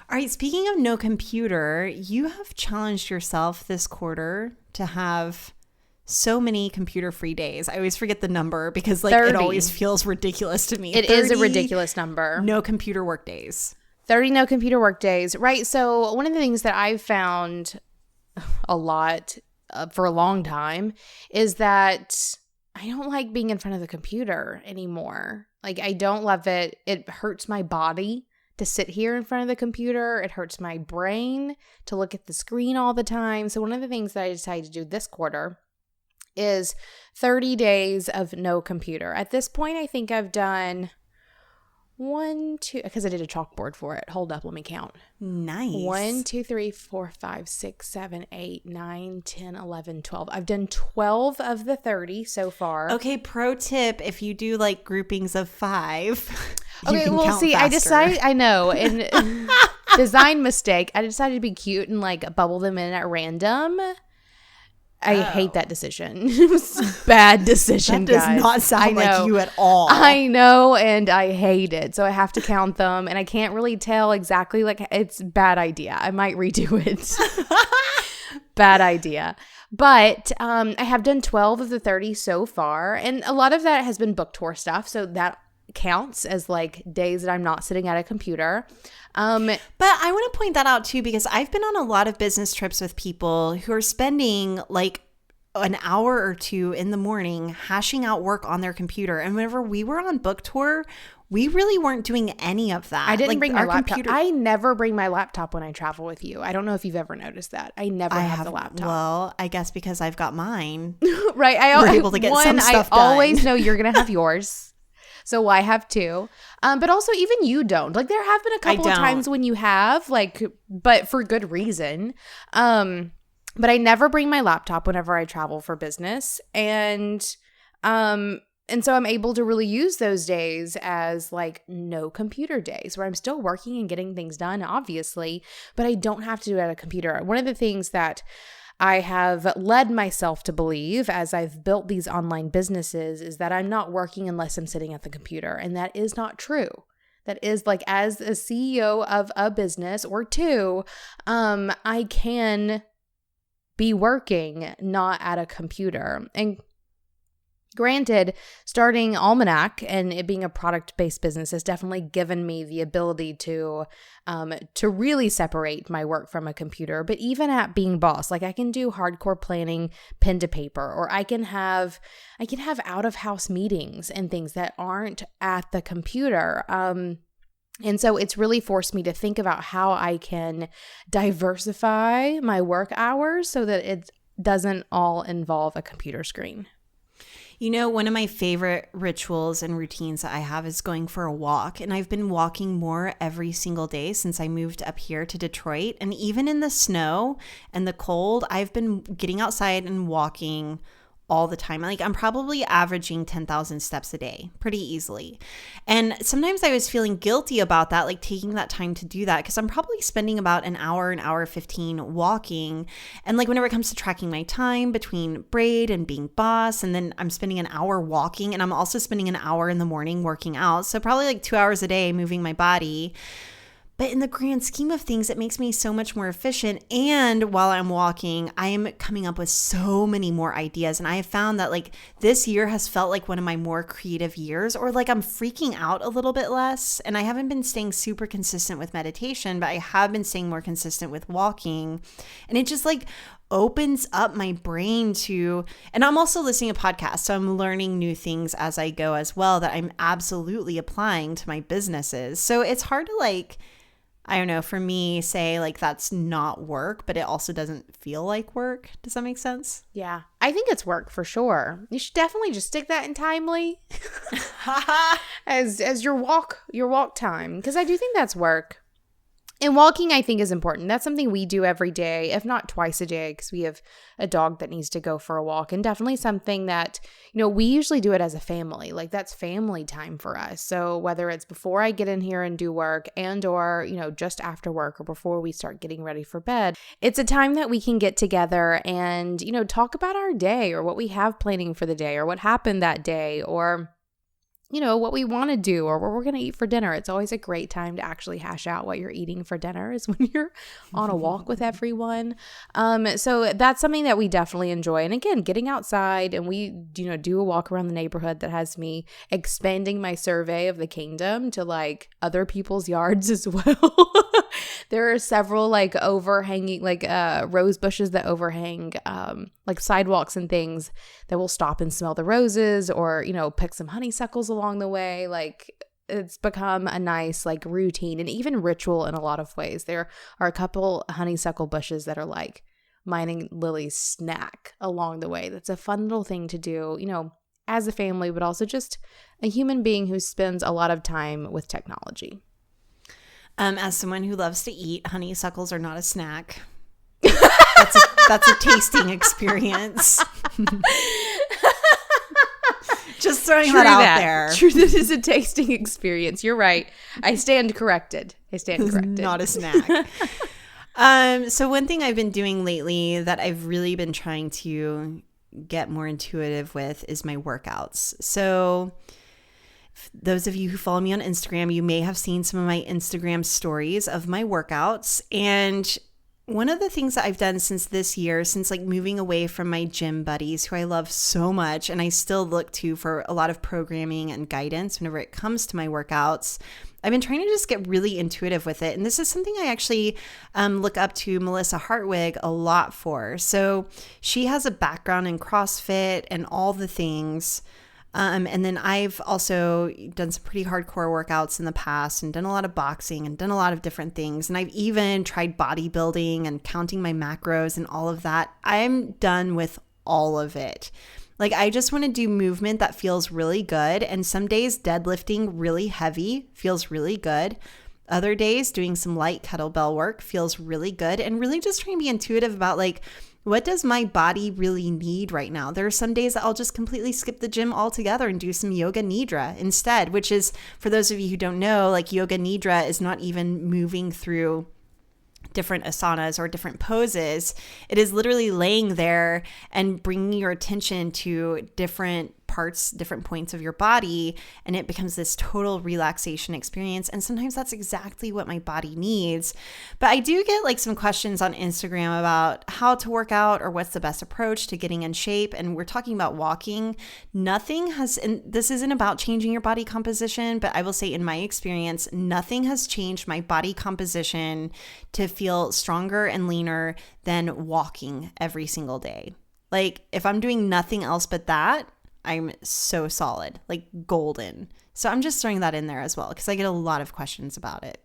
All right, speaking of no computer, you have challenged yourself this quarter to have so many computer-free days. I always forget the number because like 30. It always feels ridiculous to me. It is a ridiculous number. No computer work days. 30 no computer work days, right? So one of the things that I've found a lot for a long time is that I don't like being in front of the computer anymore. Like I don't love it. It hurts my body to sit here in front of the computer. It hurts my brain to look at the screen all the time. So one of the things that I decided to do this quarter is 30 days of no computer. At this point, I think I've done 1, 2, because I did a chalkboard for it. Hold up, let me count. Nice. 1, 2, 3, 4, 5, 6, 7, 8, 9, 10, 11, 12. I've done 12 of the 30 so far. Okay, pro tip, if you do like groupings of 5, okay, well, see, faster. I decided, I know, and design mistake, I decided to be cute and like bubble them in at random. I hate that decision. It was a bad decision, That does guys. not sound like you at all. I know, and I hate it. So I have to count them, and I can't really tell exactly. Like, it's a bad idea. I might redo it. Bad idea. But I have done 12 of the 30 so far, and a lot of that has been book tour stuff. So that counts as like days that I'm not sitting at a computer. But I want to point that out too, because I've been on a lot of business trips with people who are spending like an hour or 2 in the morning hashing out work on their computer. And whenever we were on book tour, we really weren't doing any of that. I didn't bring my laptop. I never bring my laptop when I travel with you. I don't know if you've ever noticed that. I never have the laptop. Well, I guess because I've got mine. Right. We're able to get some stuff done. I always know you're going to have yours. So I have 2. But also even you don't. Like there have been a couple of times when you have, like, but for good reason. But I never bring my laptop whenever I travel for business. And so I'm able to really use those days as like no computer days where I'm still working and getting things done, obviously, but I don't have to do it at a computer. One of the things that I have led myself to believe as I've built these online businesses is that I'm not working unless I'm sitting at the computer. And that is not true. That is like, as a CEO of a business or two, I can be working not at a computer. And granted, starting Almanac and it being a product-based business has definitely given me the ability to really separate my work from a computer. But even at Being Boss, like I can do hardcore planning pen to paper, or I can have out-of-house meetings and things that aren't at the computer. And so it's really forced me to think about how I can diversify my work hours so that it doesn't all involve a computer screen. You know, one of my favorite rituals and routines that I have is going for a walk. And I've been walking more every single day since I moved up here to Detroit. And even in the snow and the cold, I've been getting outside and walking all the time. Like I'm probably averaging 10,000 steps a day pretty easily. And sometimes I was feeling guilty about that, like taking that time to do that, because I'm probably spending about an hour 15 walking. And like whenever it comes to tracking my time between Braid and Being Boss, and then I'm spending an hour walking, and I'm also spending an hour in the morning working out. So probably like 2 hours a day moving my body. But in the grand scheme of things, it makes me so much more efficient. And while I'm walking, I am coming up with so many more ideas. And I have found that like this year has felt like one of my more creative years, or like I'm freaking out a little bit less. And I haven't been staying super consistent with meditation, but I have been staying more consistent with walking. And it just like opens up my brain to, and I'm also listening to podcasts, so I'm learning new things as I go as well that I'm absolutely applying to my businesses. So it's hard to like, I don't know, for me, say like that's not work, but it also doesn't feel like work. Does that make sense? Yeah, I think it's work for sure. You should definitely just stick that in timely as your walk time, because I do think that's work. And walking, I think, is important. That's something we do every day, if not twice a day, because we have a dog that needs to go for a walk. And definitely something that, you know, we usually do it as a family. Like that's family time for us. So whether it's before I get in here and do work and or, you know, just after work or before we start getting ready for bed, it's a time that we can get together and, you know, talk about our day or what we have planning for the day or what happened that day or, you know, what we want to do or what we're going to eat for dinner. It's always a great time to actually hash out what you're eating for dinner is when you're on a walk with everyone. So that's something that we definitely enjoy. And again, getting outside, and we, you know, do a walk around the neighborhood that has me expanding my survey of the kingdom to like other people's yards as well. There are several like overhanging, like rose bushes that overhang like sidewalks and things that will stop and smell the roses or, you know, pick some honeysuckles along the way. Like it's become a nice like routine and even ritual in a lot of ways. There are a couple honeysuckle bushes that are like mine and Lily's snack along the way. That's a fun little thing to do, you know, as a family, but also just a human being who spends a lot of time with technology. As someone who loves to eat, honeysuckles are not a snack. That's a tasting experience. Just throwing that out there. True, that is a tasting experience. You're right. I stand corrected. Not a snack. So one thing I've been doing lately that I've really been trying to get more intuitive with is my workouts. So those of you who follow me on Instagram, you may have seen some of my Instagram stories of my workouts. And one of the things that I've done since this year, since like moving away from my gym buddies who I love so much and I still look to for a lot of programming and guidance whenever it comes to my workouts, I've been trying to just get really intuitive with it. And this is something I actually look up to Melissa Hartwig a lot for. So she has a background in CrossFit and all the things. And then I've also done some pretty hardcore workouts in the past and done a lot of boxing and done a lot of different things. And I've even tried bodybuilding and counting my macros and all of that. I'm done with all of it. Like I just want to do movement that feels really good. And some days deadlifting really heavy feels really good. Other days doing some light kettlebell work feels really good. And really just trying to be intuitive about like, what does my body really need right now? There are some days that I'll just completely skip the gym altogether and do some yoga nidra instead, which is, for those of you who don't know, like yoga nidra is not even moving through different asanas or different poses, it is literally laying there and bringing your attention to different parts, different points of your body, and it becomes this total relaxation experience. And sometimes that's exactly what my body needs. But I do get like some questions on Instagram about how to work out or what's the best approach to getting in shape. And we're talking about walking. Nothing has, and this isn't about changing your body composition, but I will say in my experience, nothing has changed my body composition to feel stronger and leaner than walking every single day. Like if I'm doing nothing else but that, I'm so solid, like golden. So I'm just throwing that in there as well because I get a lot of questions about it.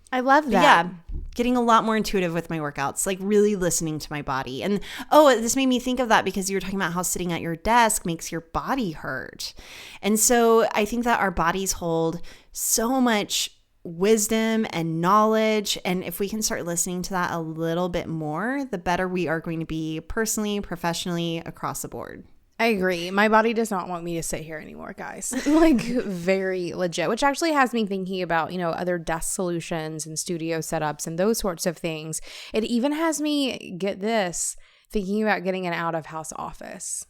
I love that. But yeah, getting a lot more intuitive with my workouts, like really listening to my body. And this made me think of that because you were talking about how sitting at your desk makes your body hurt. And so I think that our bodies hold so much wisdom and knowledge. And if we can start listening to that a little bit more, the better we are going to be personally, professionally, across the board. I agree. My body does not want me to sit here anymore, guys. Like very legit, which actually has me thinking about, other desk solutions and studio setups and those sorts of things. It even has me, get this, thinking about getting an out of house office.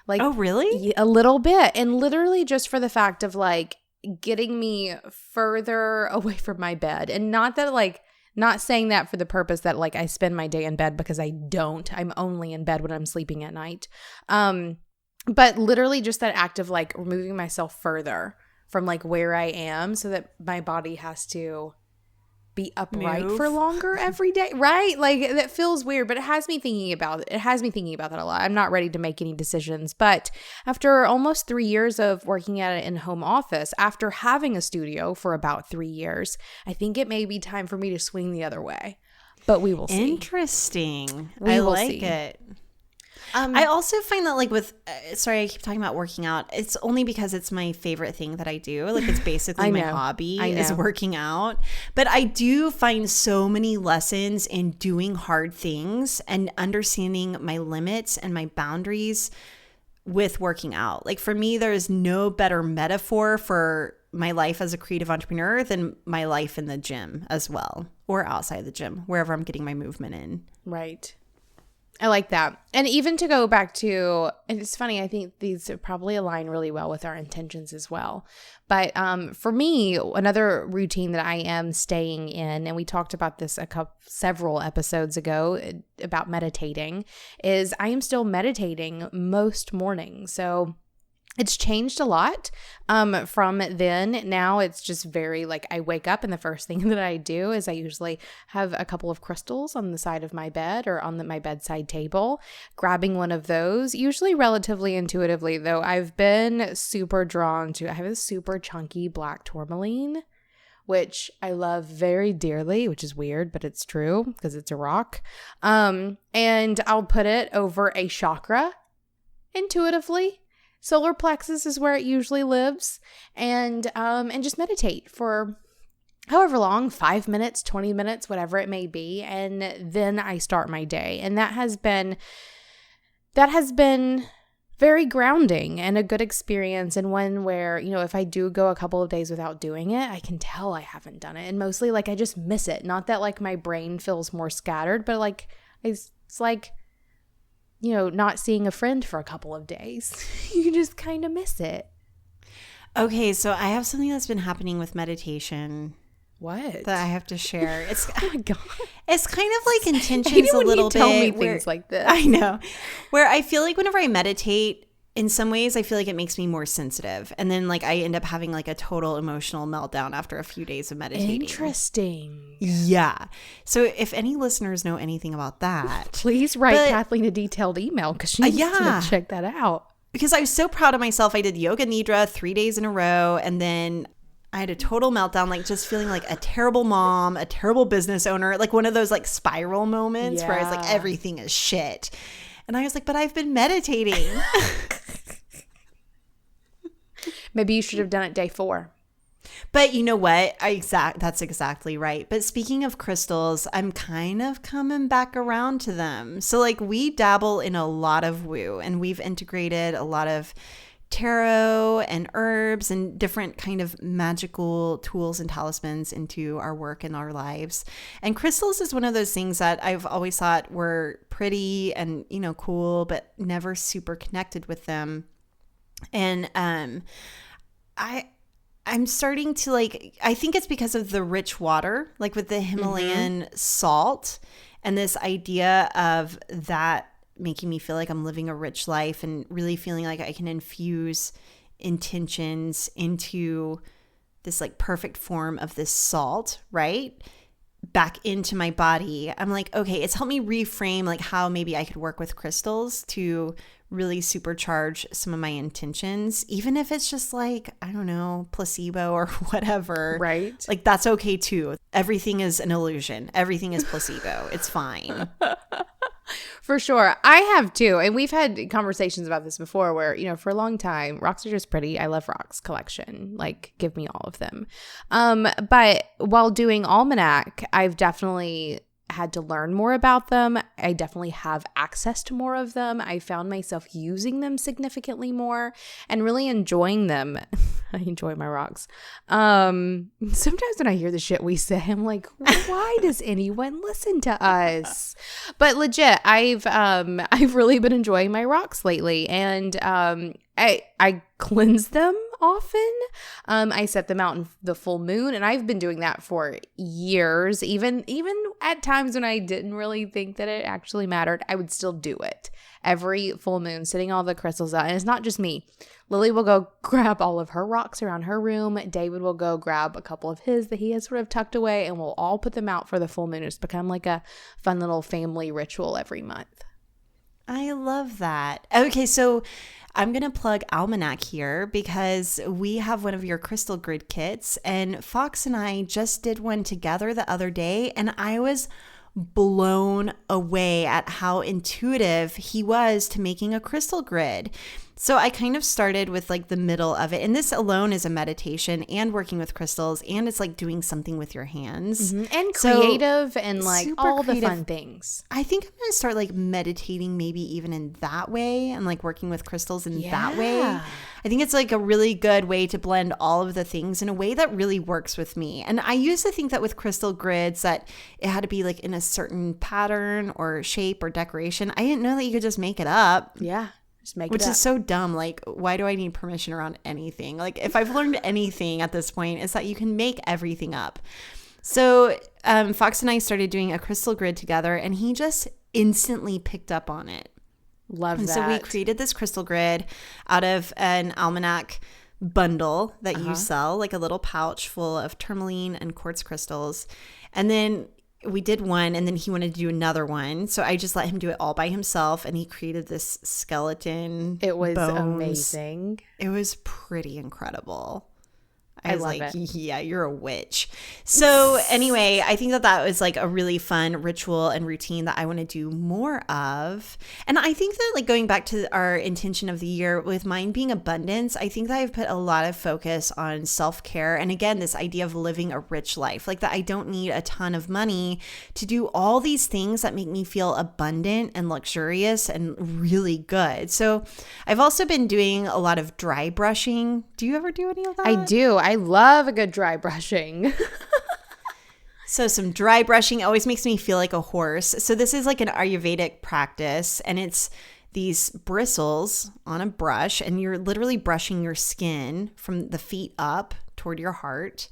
Like, oh, really? A little bit. And literally just for the fact of like getting me further away from my bed. And not that like, not saying that for the purpose that like I spend my day in bed, because I don't. I'm only in bed when I'm sleeping at night. But literally just that act of like removing myself further from like where I am so that my body has to be upright for longer every day. Right? Like that feels weird, but it has me thinking about it. It has me thinking about that a lot. I'm not ready to make any decisions, but after almost 3 years of working at it in home office, after having a studio for about 3 years, I think it may be time for me to swing the other way, but we will see. Interesting. I like it. I also find that like with, sorry, I keep talking about working out. It's only because it's my favorite thing that I do. Like it's basically my hobby is working out. But I do find so many lessons in doing hard things and understanding my limits and my boundaries with working out. Like for me, there is no better metaphor for my life as a creative entrepreneur than my life in the gym as well, or outside the gym, wherever I'm getting my movement in. Right. I like that. And even to go back to, and it's funny, I think these probably align really well with our intentions as well. But for me, another routine that I am staying in, and we talked about this several episodes ago about meditating, is I am still meditating most mornings. So it's changed a lot from then. Now it's just very like I wake up and the first thing that I do is I usually have a couple of crystals on the side of my bed or on my bedside table, grabbing one of those, usually relatively intuitively, though I've been super drawn to, I have a super chunky black tourmaline, which I love very dearly, which is weird, but it's true because it's a rock. And I'll put it over a chakra intuitively. Solar plexus is where it usually lives, and just meditate for however long, 5 minutes, 20 minutes, whatever it may be, and then I start my day. And that has been very grounding and a good experience, and one where, if I do go a couple of days without doing it, I can tell I haven't done it, and mostly like I just miss it. Not that like my brain feels more scattered, but like it's like, not seeing a friend for a couple of days. You just kind of miss it. Okay, so I have something that's been happening with meditation. What? That I have to share. It's oh my God. It's kind of like intentions a little bit. Tell me things like this. I know. Where I feel like whenever I meditate, in some ways, I feel like it makes me more sensitive. And then like I end up having like a total emotional meltdown after a few days of meditating. Interesting. Yeah. So if any listeners know anything about that, please write Kathleen a detailed email because she needs to check that out. Because I was so proud of myself. I did yoga nidra 3 days in a row. And then I had a total meltdown, like just feeling like a terrible mom, a terrible business owner, like one of those like spiral moments where I was like, everything is shit. And I was like, but I've been meditating. Maybe you should have done it day 4. But you know what? That's exactly right. But speaking of crystals, I'm kind of coming back around to them. So like we dabble in a lot of woo, and we've integrated a lot of tarot and herbs and different kind of magical tools and talismans into our work and our lives. And crystals is one of those things that I've always thought were pretty and, cool, but never super connected with them. And I'm starting to I think it's because of the rich water, like with the Himalayan salt, and this idea of that making me feel like I'm living a rich life and really feeling like I can infuse intentions into this perfect form of this salt, right? Back into my body. I'm like, okay, it's helped me reframe how maybe I could work with crystals to really supercharge some of my intentions, even if it's just I don't know, placebo or whatever. Right. That's okay too. Everything is an illusion. Everything is placebo. It's fine. For sure. I have too. And we've had conversations about this before where, for a long time, rocks are just pretty. I love rocks collection. Give me all of them. But while doing Almanac, I've definitely had to learn more about them. I definitely have access to more of them. I found myself using them significantly more and really enjoying them. I enjoy my rocks. Sometimes when I hear the shit we say, I'm like, why does anyone listen to us? But legit, I've really been enjoying my rocks lately, and I cleanse them often. I set them out in the full moon, and I've been doing that for years. Even at times when I didn't really think that it actually mattered, I would still do it. Every full moon, sitting all the crystals out. And it's not just me. Lily will go grab all of her rocks around her room. David will go grab a couple of his that he has sort of tucked away, and we'll all put them out for the full moon. It's become a fun little family ritual every month. I love that. Okay, so I'm going to plug Almanac here because we have one of your crystal grid kits, and Fox and I just did one together the other day, and I was blown away at how intuitive he was to making a crystal grid. So I kind of started with the middle of it. And this alone is a meditation and working with crystals, and it's doing something with your hands. Mm-hmm. And creative and all creative. The fun things. I think I'm going to start meditating maybe even in that way, and working with crystals in that way. I think it's a really good way to blend all of the things in a way that really works with me. And I used to think that with crystal grids that it had to be in a certain pattern or shape or decoration. I didn't know that you could just make it up. Yeah. Which is so dumb. Why do I need permission around anything? If I've learned anything at this point, it's that you can make everything up. So Fox and I started doing a crystal grid together, and he just instantly picked up on it. Love that. So we created this crystal grid out of an Almanac bundle that you sell, a little pouch full of tourmaline and quartz crystals. And then we did one, and then he wanted to do another one. So I just let him do it all by himself, and he created this skeleton. It was bones. amazing. It was pretty incredible. I was love it. Yeah, you're a witch. So anyway, I think that was a really fun ritual and routine that I want to do more of. And I think that going back to our intention of the year with mine being abundance, I think that I've put a lot of focus on self-care. And again, this idea of living a rich life, that I don't need a ton of money to do all these things that make me feel abundant and luxurious and really good. So I've also been doing a lot of dry brushing. Do you ever do any of that? I do. I love a good dry brushing. So some dry brushing always makes me feel like a horse. So this is an Ayurvedic practice, and it's these bristles on a brush, and you're literally brushing your skin from the feet up toward your heart.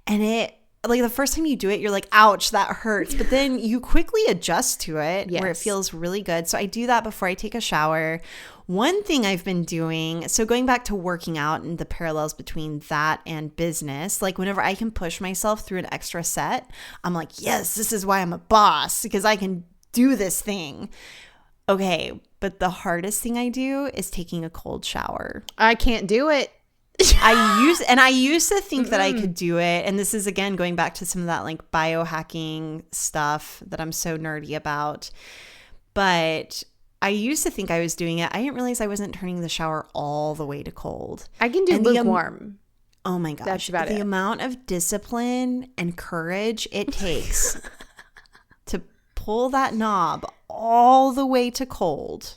And it the first time you do it, you're like, ouch, that hurts. But then you quickly adjust to it where it feels really good. So I do that before I take a shower. One thing I've been doing, so going back to working out and the parallels between that and business, whenever I can push myself through an extra set, I'm like, yes, this is why I'm a boss, because I can do this thing. Okay, but the hardest thing I do is taking a cold shower. I can't do it. I used to think that I could do it. And this is, again, going back to some of that biohacking stuff that I'm so nerdy about. But I used to think I was doing it. I didn't realize I wasn't turning the shower all the way to cold. I can do lukewarm. Oh my gosh. That's about it. The amount of discipline and courage it takes to pull that knob all the way to cold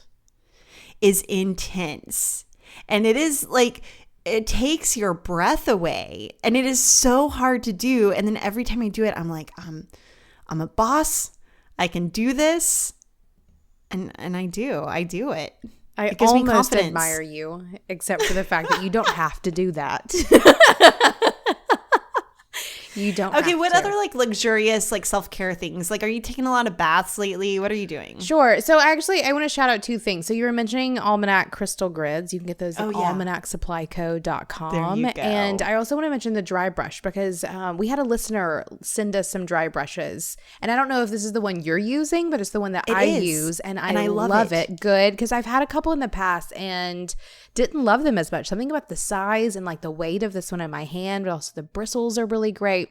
is intense. And it is like, it takes your breath away, and it is so hard to do. And then every time I do it, I'm like, I'm a boss. I can do this. And I do it. I It gives me almost confidence. admire you, except for the fact that you don't have to do that. You don't Okay, have what to. other like luxurious like self-care things? Like, are you taking a lot of baths lately? What are you doing? Sure. So actually, I want to shout out two things. So you were mentioning Almanac crystal grids. You can get those at Oh, yeah. almanacsupplyco.com. There you go. And I also want to mention the dry brush because we had a listener send us some dry brushes. And I don't know if this is the one you're using, but it's the one that I is. use. And I love love it. Good. Because I've had a couple in the past and didn't love them as much. Something about the size and like the weight of this one in my hand, but also the bristles are really great.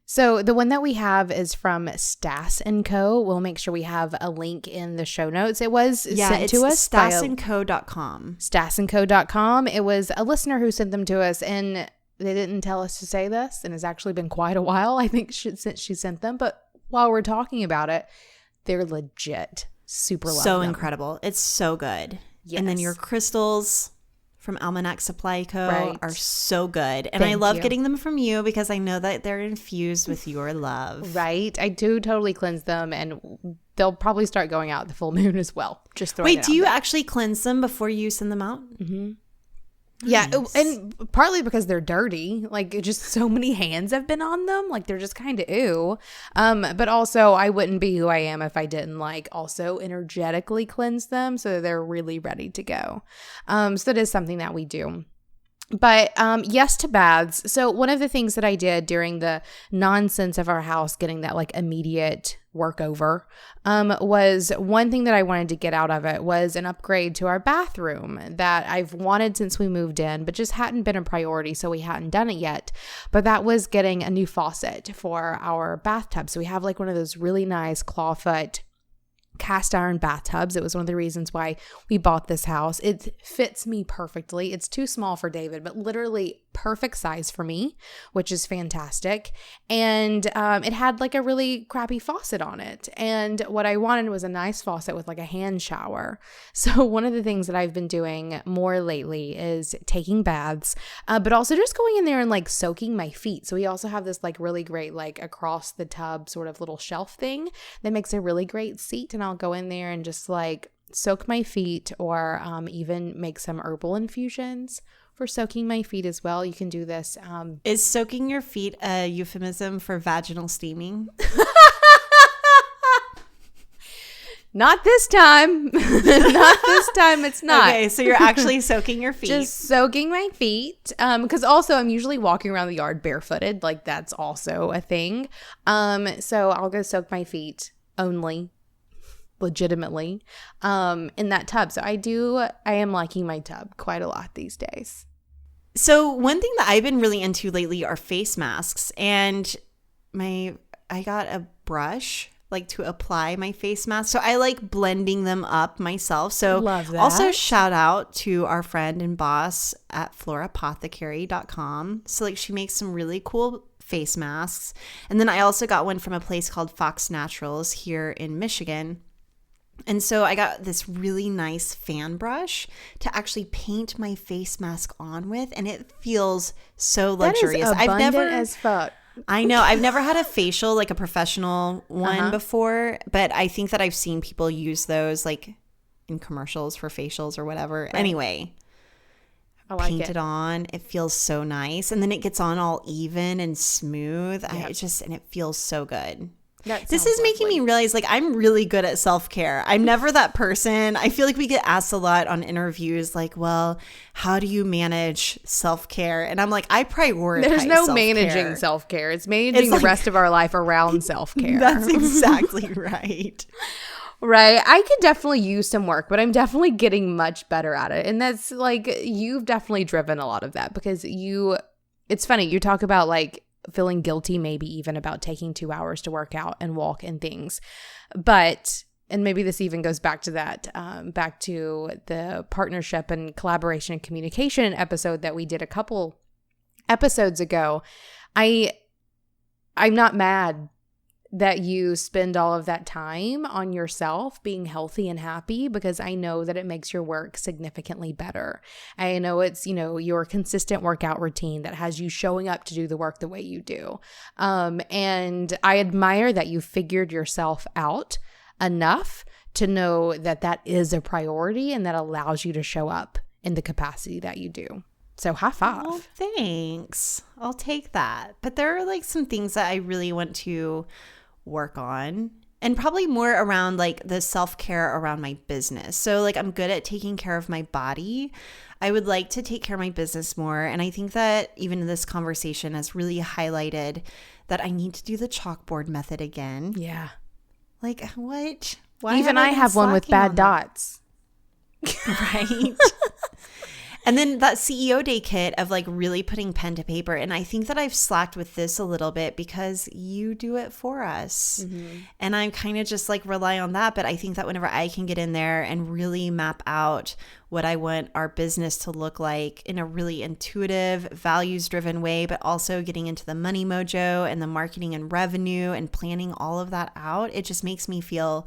So the one that we have is from Stas & Co. We'll make sure we have a link in the show notes. It was sent to us by stasandco.com. stasandco.com. It was a listener who sent them to us, and they didn't tell us to say this, and it's actually been quite a while, I think, since she sent them. But while we're talking about it, they're legit. Super love So them. incredible. It's so good. Yes. And then your crystals from Almanac Supply Co. Right. are so good. And I Thank love you. getting them from you because I know that they're infused with your love. Right. I do totally cleanse them, and they'll probably start going out the full moon as well. Just throwing Wait, it do out you there. actually cleanse them before you send them out? Mm-hmm. Yeah, Nice. and partly because they're dirty. Like, just so many hands have been on them. Like, they're just kind of ew. But also, I wouldn't be who I am if I didn't, like, also energetically cleanse them so that they're really ready to go. So that is something that we do. But yes to baths. So one of the things that I did during the nonsense of our house getting that like immediate work over was one thing that I wanted to get out of it was an upgrade to our bathroom that I've wanted since we moved in, but just hadn't been a priority, so we hadn't done it yet. But that was getting a new faucet for our bathtub. So we have like one of those really nice clawfoot cast iron bathtubs. It was one of the reasons why we bought this house. It fits me perfectly. It's too small for David, but literally perfect size for me, which is fantastic. And it had like a really crappy faucet on it. And what I wanted was a nice faucet with like a hand shower. So one of the things that I've been doing more lately is taking baths, but also just going in there and like soaking my feet. So we also have this like really great like across the tub sort of little shelf thing that makes a really great seat. And I'll go in there and just like soak my feet or even make some herbal infusions for soaking my feet as well. You can do this. Is soaking your feet a euphemism for vaginal steaming? Not this time. Not this time. It's not. Okay, so you're actually soaking your feet. Just soaking my feet. Because also I'm usually walking around the yard barefooted. Like that's also a thing. So I'll go soak my feet only. Legitimately in that tub. So I am liking my tub quite a lot these days. So one thing that I've been really into lately are face masks, and I got a brush like to apply my face mask. So I like blending them up myself. So Love that. Also shout out to our friend and boss at florapothecary.com. So like she makes some really cool face masks. And then I also got one from a place called Fox Naturals here in Michigan. And so I got this really nice fan brush to actually paint my face mask on with, and it feels so luxurious. That is abundant as fuck. I know. I've never had a facial, like a professional one before, but I think that I've seen people use those like in commercials for facials or whatever. Right. Anyway, I like paint it on. It feels so nice. And then it gets on all even and smooth. Yep. And it feels so good. This is making me realize like I'm really good at self-care. I'm never that person. I feel like we get asked a lot on interviews like, well, how do you manage self-care? And I'm like, I prioritize There's no self-care. managing self-care. It's managing like, the rest of our life around self-care. That's exactly right. Right. I could definitely use some work, but I'm definitely getting much better at it. And that's like, you've definitely driven a lot of that because it's funny. You talk about like, feeling guilty, maybe even about taking 2 hours to work out and walk and things. But, and maybe this even goes back to that, back to the partnership and collaboration and communication episode that we did a couple episodes ago. I'm not mad that you spend all of that time on yourself being healthy and happy, because I know that it makes your work significantly better. I know it's, your consistent workout routine that has you showing up to do the work the way you do. And I admire that you figured yourself out enough to know that that is a priority and that allows you to show up in the capacity that you do. So high five. Oh, thanks. I'll take that. But there are like some things that I really want to work on, and probably more around like the self-care around my business. So like I'm good at taking care of my body. I would like to take care of my business more. And I think that even this conversation has really highlighted that I need to do the chalkboard method again. Yeah. Like what? Why even I have one with bad dots. Right. And then that CEO Day kit of like really putting pen to paper. And I think that I've slacked with this a little bit because you do it for us. Mm-hmm. And I'm kind of just like rely on that. But I think that whenever I can get in there and really map out what I want our business to look like in a really intuitive, values-driven way, but also getting into the money mojo and the marketing and revenue and planning all of that out, it just makes me feel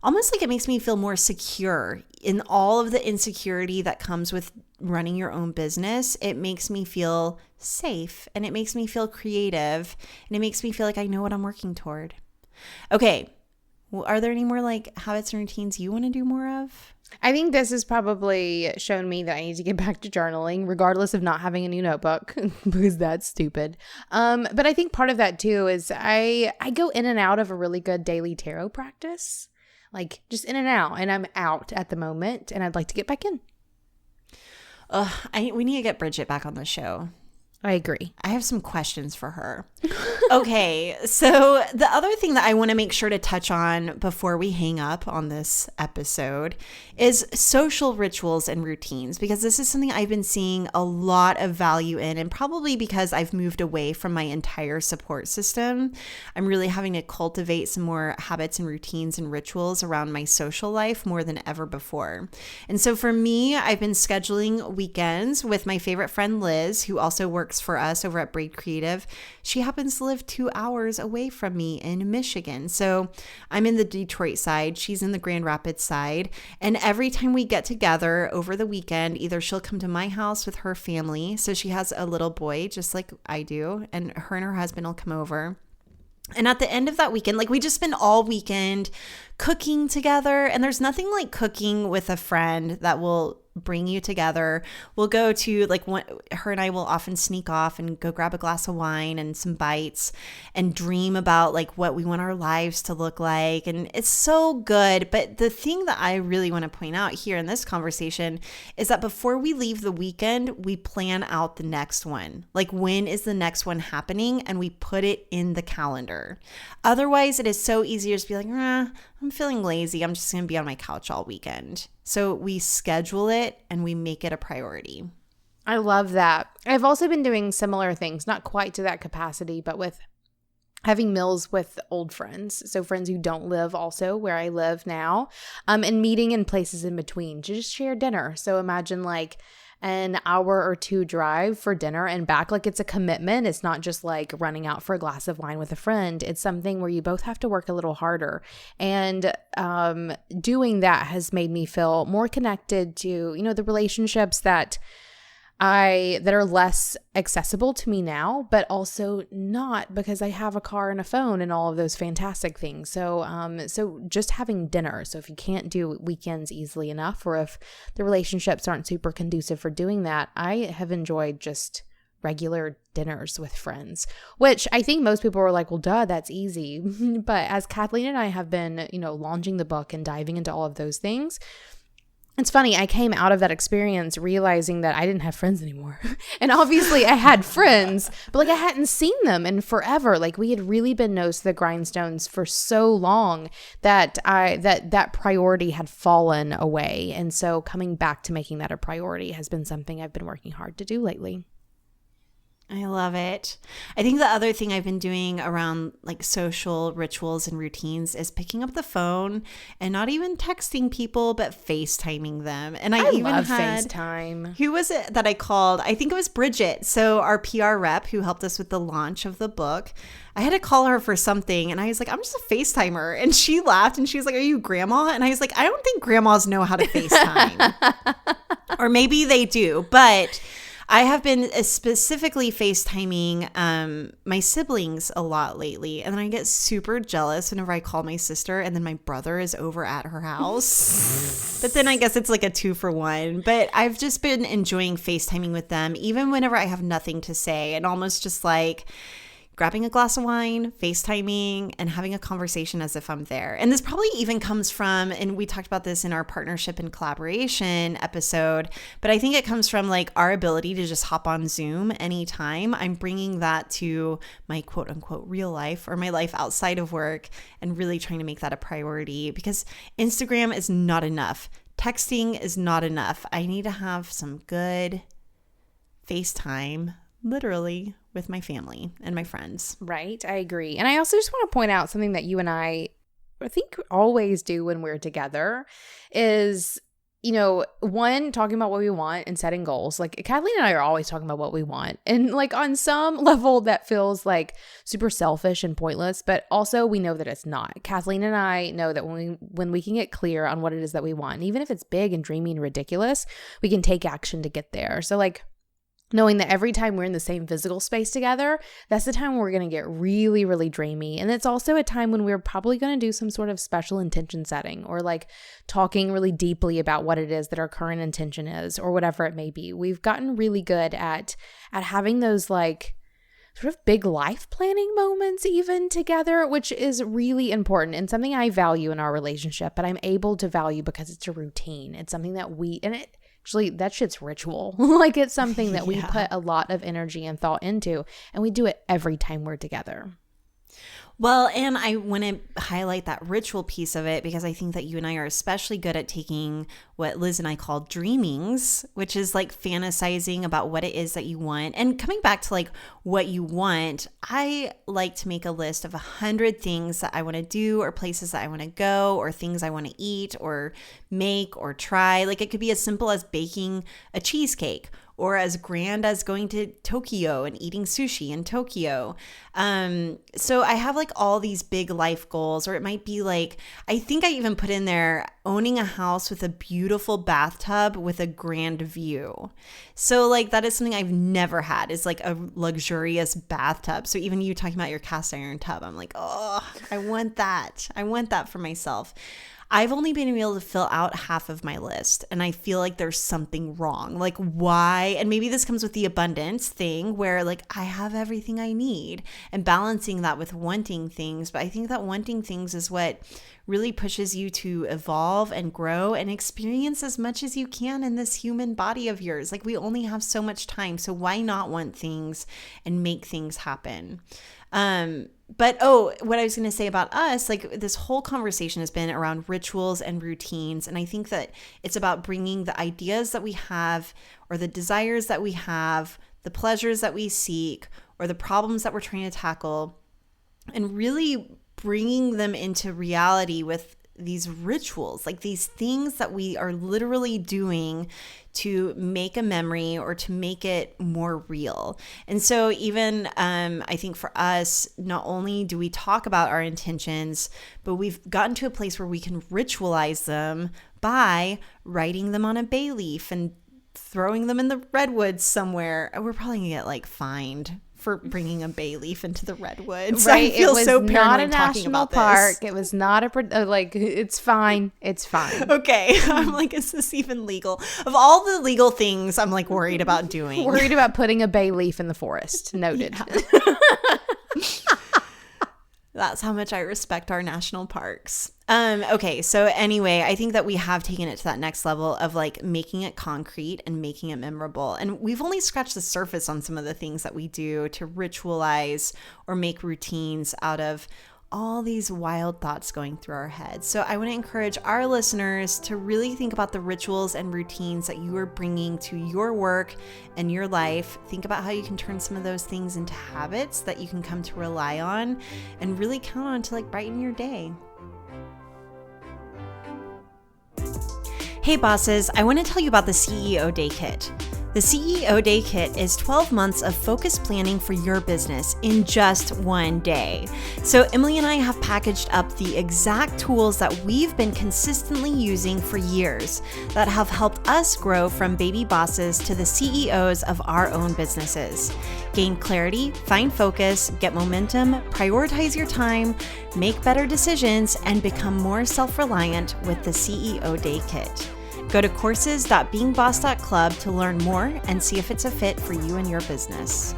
almost like it makes me feel more secure in all of the insecurity that comes with running your own business. It makes me feel safe, and it makes me feel creative, and it makes me feel like I know what I'm working toward. Okay. Well, are there any more like habits and routines you want to do more of? I think this has probably shown me that I need to get back to journaling, regardless of not having a new notebook, because that's stupid. But I think part of that too is I go in and out of a really good daily tarot practice. Like just in and out, and I'm out at the moment, and I'd like to get back in. We need to get Bridget back on the show. I agree. I have some questions for her. Okay, so the other thing that I want to make sure to touch on before we hang up on this episode is social rituals and routines, because this is something I've been seeing a lot of value in, and probably because I've moved away from my entire support system. I'm really having to cultivate some more habits and routines and rituals around my social life more than ever before. And so for me, I've been scheduling weekends with my favorite friend Liz, who also works for us over at Braid Creative. She happens to live 2 hours away from me in Michigan. So I'm in the Detroit side. She's in the Grand Rapids side. And every time we get together over the weekend, either she'll come to my house with her family. So she has a little boy, just like I do. And her husband will come over. And at the end of that weekend, like we just spend all weekend cooking together. And there's nothing like cooking with a friend that will bring you together. We'll go to her and I will often sneak off and go grab a glass of wine and some bites and dream about like what we want our lives to look like. And it's so good. But the thing that I really want to point out here in this conversation is that before we leave the weekend, we plan out the next one. Like when is the next one happening? And we put it in the calendar. Otherwise, it is so easy to just be like, I'm feeling lazy. I'm just going to be on my couch all weekend. So we schedule it and we make it a priority. I love that. I've also been doing similar things, not quite to that capacity, but with having meals with old friends. So friends who don't live also where I live now, and meeting in places in between to just share dinner. So imagine like an hour or two drive for dinner and back. Like it's a commitment. It's not just like running out for a glass of wine with a friend. It's something where you both have to work a little harder. And doing that has made me feel more connected to, the relationships that are less accessible to me now, but also not, because I have a car and a phone and all of those fantastic things. So just having dinner. So if you can't do weekends easily enough, or if the relationships aren't super conducive for doing that, I have enjoyed just regular dinners with friends, which I think most people were like, well, duh, that's easy. But as Kathleen and I have been, launching the book and diving into all of those things, it's funny, I came out of that experience realizing that I didn't have friends anymore. And obviously I had friends, but like I hadn't seen them in forever. Like we had really been nose to the grindstones for so long that that priority had fallen away. And so coming back to making that a priority has been something I've been working hard to do lately. I love it. I think the other thing I've been doing around like social rituals and routines is picking up the phone and not even texting people, but FaceTiming them. And I even love had FaceTime. Who was it that I called? I think it was Bridget. So our PR rep who helped us with the launch of the book. I had to call her for something and I was like, I'm just a FaceTimer. And she laughed and she was like, are you grandma? And I was like, I don't think grandmas know how to FaceTime. Or maybe they do, but I have been specifically FaceTiming my siblings a lot lately. And then I get super jealous whenever I call my sister and then my brother is over at her house. But then I guess it's like a 2-for-1. But I've just been enjoying FaceTiming with them, even whenever I have nothing to say, and almost just like grabbing a glass of wine, FaceTiming, and having a conversation as if I'm there. And this probably even comes from, and we talked about this in our partnership and collaboration episode, but I think it comes from like our ability to just hop on Zoom anytime. I'm bringing that to my quote unquote real life or my life outside of work and really trying to make that a priority because Instagram is not enough. Texting is not enough. I need to have some good FaceTime, literally, with my family and my friends. Right. I agree. And I also just want to point out something that you and I think always do when we're together is, one, talking about what we want and setting goals. Like Kathleen and I are always talking about what we want. And like on some level that feels like super selfish and pointless, but also we know that it's not. Kathleen and I know that when we can get clear on what it is that we want, and even if it's big and dreamy and ridiculous, we can take action to get there. So like knowing that every time we're in the same physical space together, that's the time when we're going to get really, really dreamy. And it's also a time when we're probably going to do some sort of special intention setting or like talking really deeply about what it is that our current intention is or whatever it may be. We've gotten really good at having those like sort of big life planning moments even together, which is really important and something I value in our relationship, but I'm able to value because it's a routine. It's something that actually, that shit's ritual. Like it's something that we put a lot of energy and thought into, and we do it every time we're together. Well, and I want to highlight that ritual piece of it because I think that you and I are especially good at taking what Liz and I call dreamings, which is like fantasizing about what it is that you want. And coming back to like what you want, I like to make a list of 100 things that I want to do or places that I want to go or things I want to eat or make or try. Like it could be as simple as baking a cheesecake or as grand as going to Tokyo and eating sushi in Tokyo. So I have like all these big life goals, or it might be like, I think I even put in there owning a house with a beautiful bathtub with a grand view. So like that is something I've never had, is like a luxurious bathtub. So even you talking about your cast iron tub, I'm like, oh, I want that. I want that for myself. I've only been able to fill out half of my list, and I feel like there's something wrong. Like why? And maybe this comes with the abundance thing where like I have everything I need and balancing that with wanting things. But I think that wanting things is what really pushes you to evolve and grow and experience as much as you can in this human body of yours. Like we only have so much time. So why not want things and make things happen? But what I was going to say about us, like this whole conversation has been around rituals and routines. And I think that it's about bringing the ideas that we have or the desires that we have, the pleasures that we seek, or the problems that we're trying to tackle, and really bringing them into reality with these rituals, like these things that we are literally doing to make a memory or to make it more real. And so even I think for us, not only do we talk about our intentions, but we've gotten to a place where we can ritualize them by writing them on a bay leaf and throwing them in the redwoods somewhere. We're probably gonna get like fined for bringing a bay leaf into the redwoods. Right. I feel it was so not a paranoid talking national about park. this. It was not like, it's fine. It's fine. Okay. I'm like, is this even legal? Of all the legal things I'm like worried about doing. Worried about putting a bay leaf in the forest. Noted. That's how much I respect our national parks. Okay, so anyway, I think that we have taken it to that next level of like making it concrete and making it memorable. And we've only scratched the surface on some of the things that we do to ritualize or make routines out of all these wild thoughts going through our heads. So I want to encourage our listeners to really think about the rituals and routines that you are bringing to your work and your life. Think about how you can turn some of those things into habits that you can come to rely on and really count on to brighten your day. Hey bosses, I want to tell you about the CEO Day Kit. The CEO Day Kit is 12 months of focused planning for your business in just one day. So Emily and I have packaged up the exact tools that we've been consistently using for years that have helped us grow from baby bosses to the CEOs of our own businesses. Gain clarity, find focus, get momentum, prioritize your time, make better decisions, and become more self-reliant with the CEO Day Kit. Go to courses.beingboss.club to learn more and see if it's a fit for you and your business.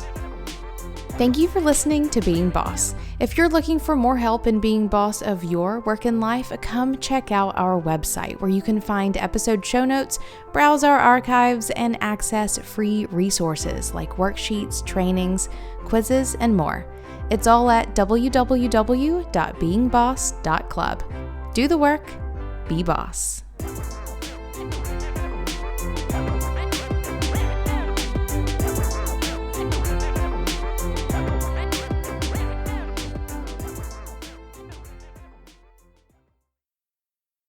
Thank you for listening to Being Boss. If you're looking for more help in being boss of your work and life, come check out our website where you can find episode show notes, browse our archives, and access free resources like worksheets, trainings, quizzes, and more. It's all at www.beingboss.club. Do the work, be boss.